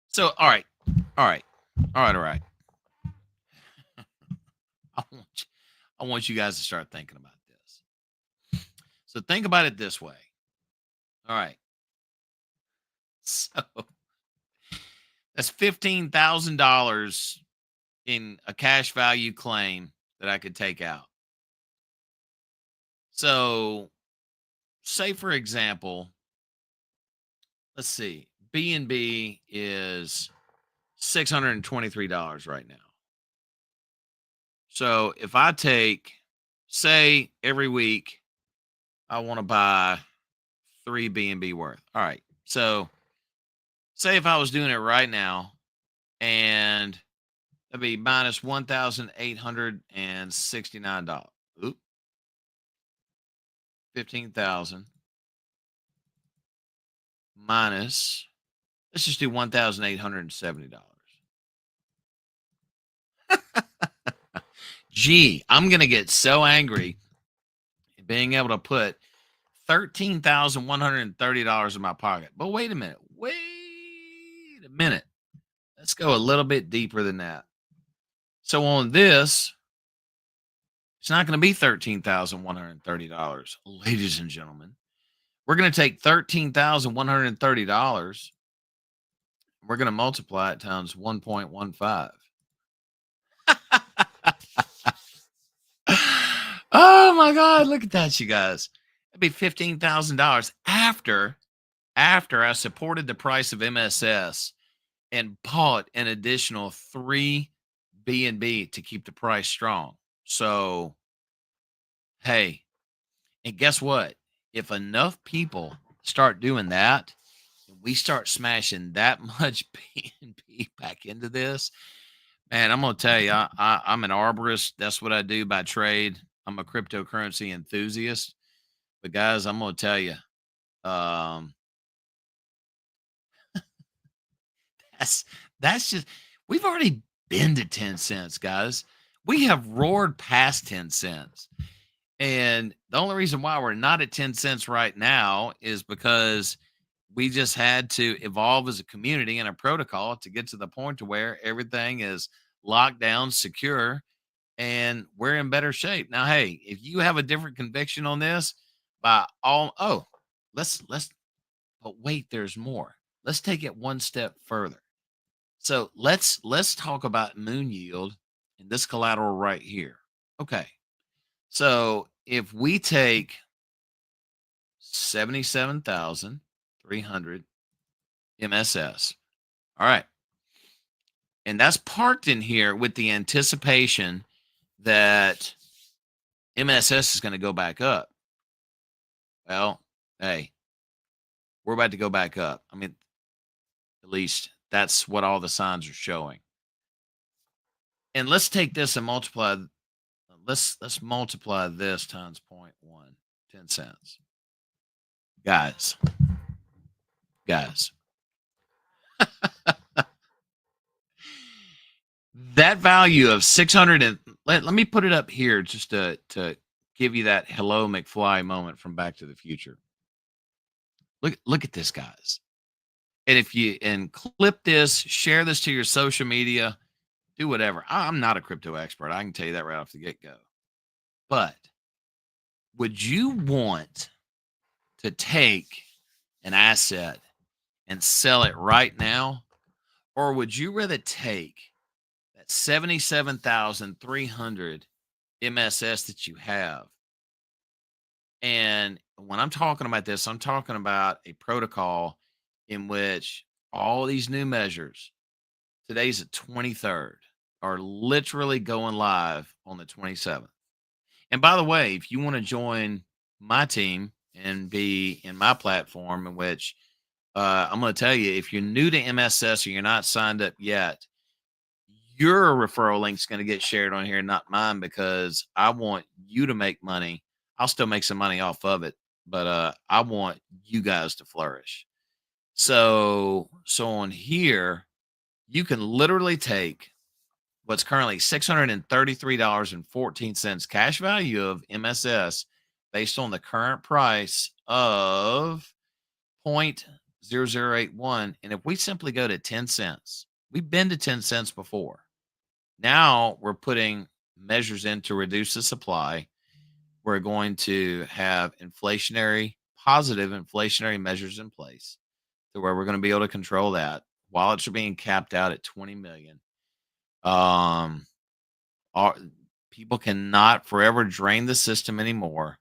so all right. All right. All right, all right. I want you guys to start thinking about this. So think about it this way. All right. So that's $15,000 in a cash value claim that I could take out. So, say for example, let's see, BNB is $623 right now. So, if I take, say, every week, I want to buy 3 BNB worth. All right. So, say if I was doing it right now, and that'd be minus $1,869. Oop, 15,000 minus, let's just do $1,870. Gee, I'm gonna get so angry at being able to put $13,130 in my pocket. But wait a minute. Wait a minute. Let's go a little bit deeper than that. So on this, it's not going to be $13,130, ladies and gentlemen. We're going to take $13,130. We're going to multiply it times 1.15. Oh my God, look at that, you guys. That'd be $15,000 after I supported the price of MSS and bought an additional 3 BNB to keep the price strong. So, hey, and guess what? If enough people start doing that, and we start smashing that much BNB back into this, man, I'm gonna tell you, I'm an arborist. That's what I do by trade. I'm a cryptocurrency enthusiast. But guys, I'm going to tell you, um, that's that's just we've already been to 10 cents, guys. We have roared past 10 cents. And the only reason why we're not at 10 cents right now is because we just had to evolve as a community and a protocol to get to the point to where everything is locked down, secure, and we're in better shape. Now, hey, if you have a different conviction on this, by all let's but wait, there's more. Let's take it one step further. So let's talk about moon yield and this collateral right here. Okay. So if we take 77,300 MSS. All right. And that's parked in here with the anticipation that MSS is going to go back up. Well, hey, we're about to go back up. I mean, at least that's what all the signs are showing. And let's take this and multiply. Let's multiply this times 0.1, 10 cents. Guys, guys, that value of 600 and let me put it up here just to give you that hello McFly moment from Back to the Future. Look at this, guys. And if you clip this, share this to your social media, do whatever. I'm not a crypto expert. I can tell you that right off the get-go. But would you want to take an asset and sell it right now? Or would you rather take that 77,300 MSS that you have? And when I'm talking about this, I'm talking about a protocol in which all these new measures, today's the 23rd, are literally going live on the 27th. And by the way, if you want to join my team and be in my platform, in which I'm going to tell you, if you're new to MSS or you're not signed up yet, your referral link is going to get shared on here, not mine, because I want you to make money. I'll still make some money off of it, but I want you guys to flourish. So on here, you can literally take what's currently $633.14 cash value of MSS based on the current price of 0.0081. And if we simply go to 10 cents, we've been to 10 cents before. Now we're putting measures in to reduce the supply. We're going to have positive inflationary measures in place to where we're going to be able to control that. Wallets are being capped out at 20 million. People cannot forever drain the system anymore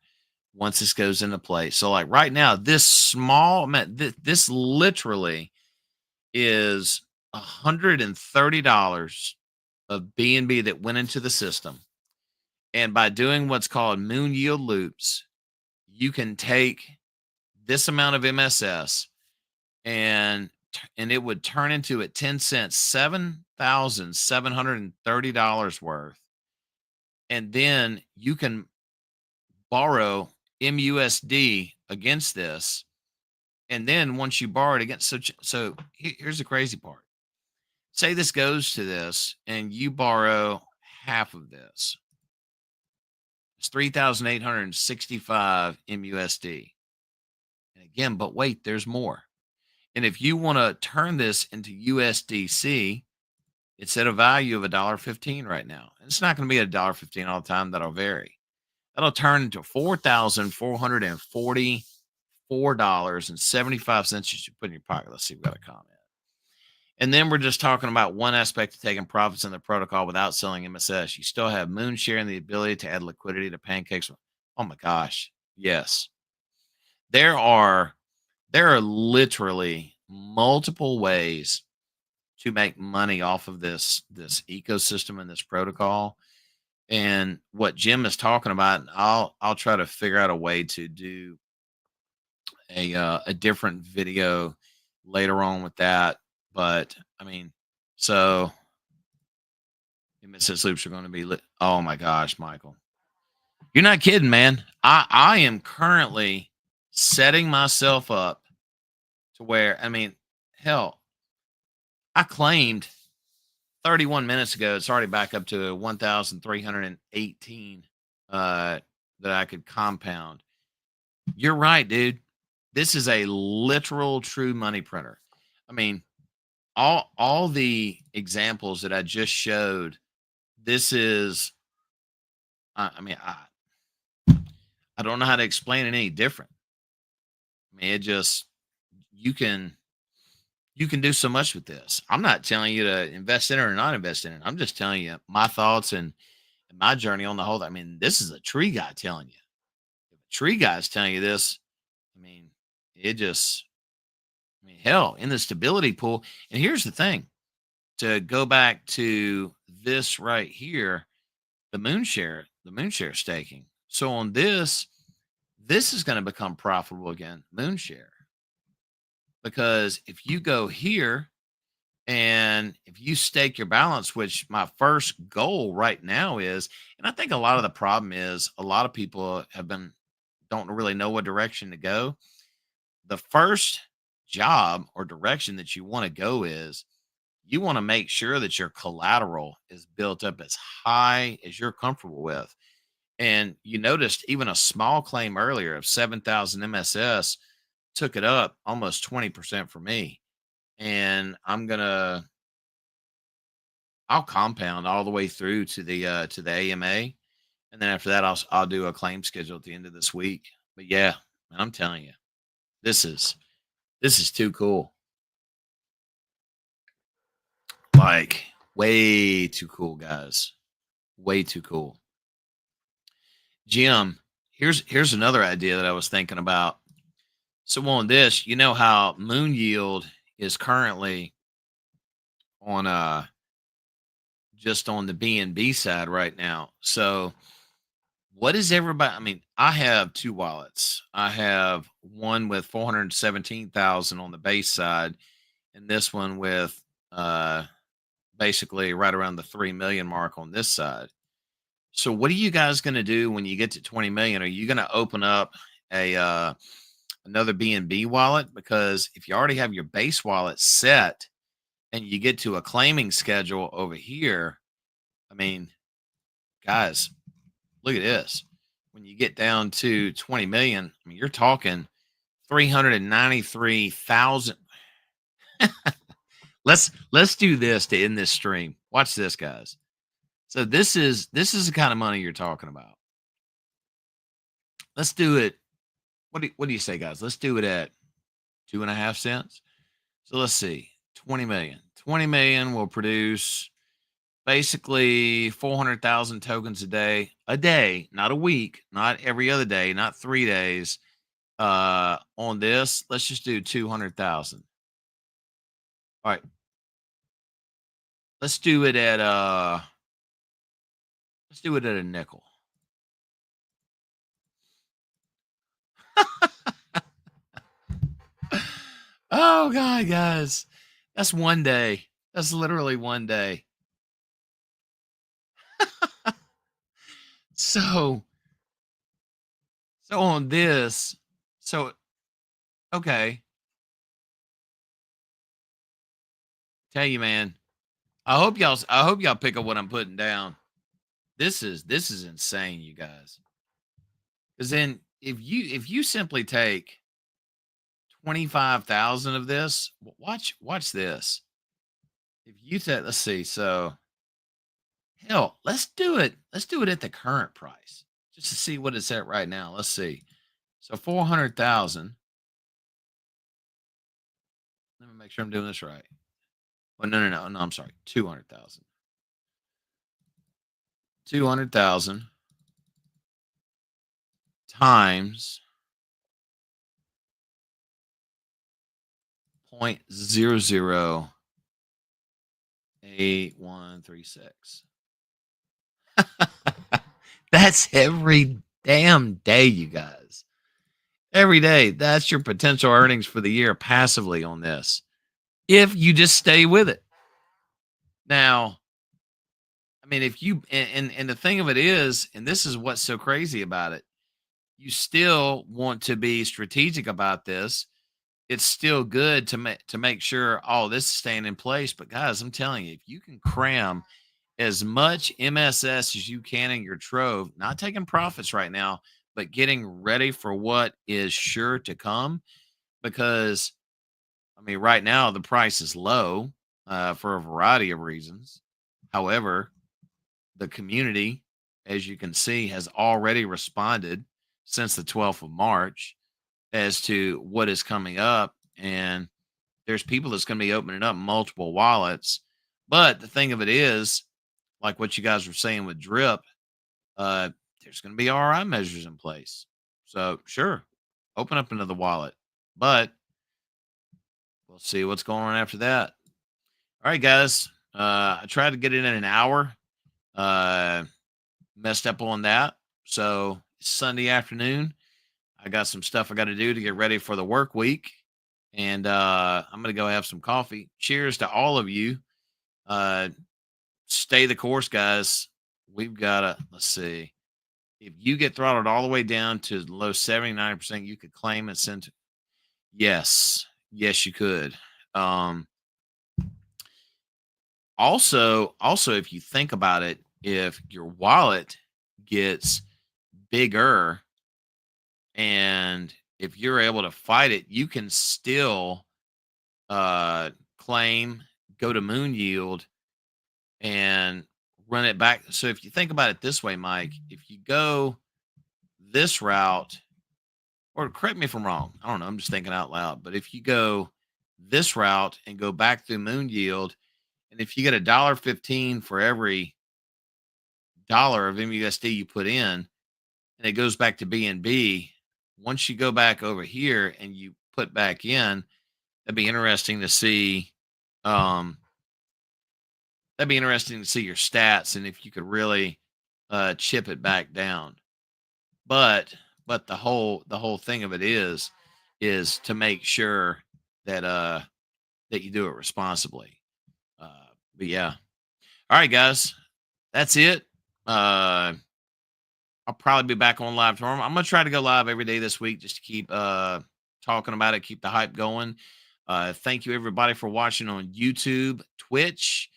once this goes into place. So like right now, this literally is $130 of BNB that went into the system. And by doing what's called moon yield loops, you can take this amount of MSS and it would turn into at 10 cents, $7,730 worth. And then you can borrow MUSD against this. And then once you borrow it against, so here's the crazy part. Say this goes to this and you borrow half of this. It's 3,865 MUSD. And again, but wait, there's more. And if you want to turn this into USDC, it's at a value of $1.15 right now. And it's not going to be at $1.15 all the time. That'll vary. That'll turn into $4,444.75 you should put in your pocket. Let's see if we got a comment. And then we're just talking about one aspect of taking profits in the protocol without selling MSS. You still have Moon sharing the ability to add liquidity to pancakes. Oh my gosh. Yes. There are literally multiple ways to make money off of this ecosystem and this protocol. And what Jim is talking about, I'll try to figure out a way to do a different video later on with that. But I mean, so MSS loops are going to be lit. Oh my gosh, Michael. You're not kidding, man. I am currently setting myself up to where, I mean, hell, I claimed 31 minutes ago, it's already back up to 1,318 that I could compound. You're right, dude. This is a literal true money printer. I mean, all the examples that I just showed, this is I mean, I don't know how to explain it any different. I mean, it just you can you can do so much with this. I'm not telling you to invest in it or not invest in it. I'm just telling you my thoughts and my journey on the whole. I mean, this is a tree guy telling you. If a tree guy's telling you this, I mean, it just I mean, hell, in the stability pool. And here's the thing: to go back to this right here, the moonshare staking. So on this is going to become profitable again, moonshare. Because if you go here and if you stake your balance, which my first goal right now is, and I think a lot of the problem is a lot of people don't really know what direction to go. The first job or direction that you want to go is you want to make sure that your collateral is built up as high as you're comfortable with. And you noticed even a small claim earlier of 7,000 MSS took it up almost 20% for me. And I'll compound all the way through to the AMA. And then after that, I'll do a claim schedule at the end of this week. But yeah, man, I'm telling you, this is too cool. Like way too cool, guys. Way too cool. Jim, here's another idea that I was thinking about. So on this, you know how Moon Yield is currently on just on the BNB side right now. So what is everybody? I mean, I have two wallets. I have one with 417,000 on the base side, and this one with basically right around the 3 million mark on this side. So what are you guys going to do when you get to 20 million? Are you going to open up a another BNB wallet? Because if you already have your base wallet set and you get to a claiming schedule over here, I mean, guys, look at this. When you get down to 20 million, I mean, you're talking 393,000. Let's do this to end this stream. Watch this, guys. So this is the kind of money you're talking about. Let's do it. What do you say, guys? Let's do it at 2.5 cents. So let's see. 20 million. 20 million will produce basically 400,000 tokens a day, not a week, not every other day, not 3 days. On this, let's just do 200,000. All right. Let's do it at a nickel. Oh God, guys. That's one day. That's literally one day. So on this, so okay. Tell you, man. I hope y'all pick up what I'm putting down. This is insane, you guys. Because then if you simply take 25,000 of this, watch this. If you take, let's see, so hell, let's do it. Let's do it at the current price just to see what it's at right now. Let's see. So 400,000. Let me make sure I'm doing this right. Oh, no. I'm sorry. 200,000. 200,000 times 0.008136. That's every damn day, you guys. Every day. That's your potential earnings for the year passively on this. If you just stay with it. Now, I mean, if you and the thing of it is, and this is what's so crazy about it, you still want to be strategic about this. It's still good to make sure all this is staying in place. But guys, I'm telling you, if you can cram as much MSS as you can in your trove, not taking profits right now, but getting ready for what is sure to come. Because I mean, right now the price is low for a variety of reasons. However, the community, as you can see, has already responded since the 12th of March as to what is coming up. And there's people that's going to be opening up multiple wallets. But the thing of it is, like what you guys were saying with drip, uh, there's going to be RI measures in place. So sure, open up another wallet, but we'll see what's going on after that. All right, guys. I tried to get it in an hour. Uh, Messed up on that. So it's Sunday afternoon. I got some stuff I got to do to get ready for the work week. And I'm going to go have some coffee. Cheers to all of you. Uh, Stay the course, guys. We've got to, let's see. If you get throttled all the way down to the low 79%, you could claim and send. Yes. Yes, you could. Um, also, if you think about it, if your wallet gets bigger and if you're able to fight it, you can still claim, go to moon yield and run it back. So if you think about it this way, Mike, if you go this route, or correct me if I'm wrong, I don't know, I'm just thinking out loud, but if you go this route and go back through moon yield, and if you get $1.15 for every dollar of MUSD you put in, and it goes back to BNB, once you go back over here and you put back in, that'd be interesting to see. Um, that'd be interesting to see your stats and if you could really chip it back down. But the whole thing of it is to make sure that that you do it responsibly. Uh, but yeah, all right, guys, that's it. I'll probably be back on live tomorrow. I'm gonna try to go live every day this week just to keep talking about it, keep the hype going. Thank you everybody for watching on YouTube, Twitch,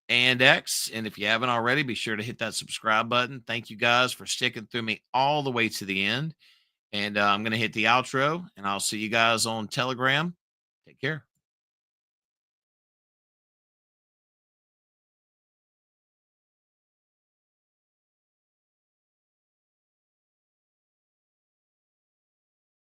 and X. And if you haven't already, be sure to hit that subscribe button. Thank you guys for sticking through me all the way to the end. And I'm gonna hit the outro, and I'll see you guys on Telegram. Take care.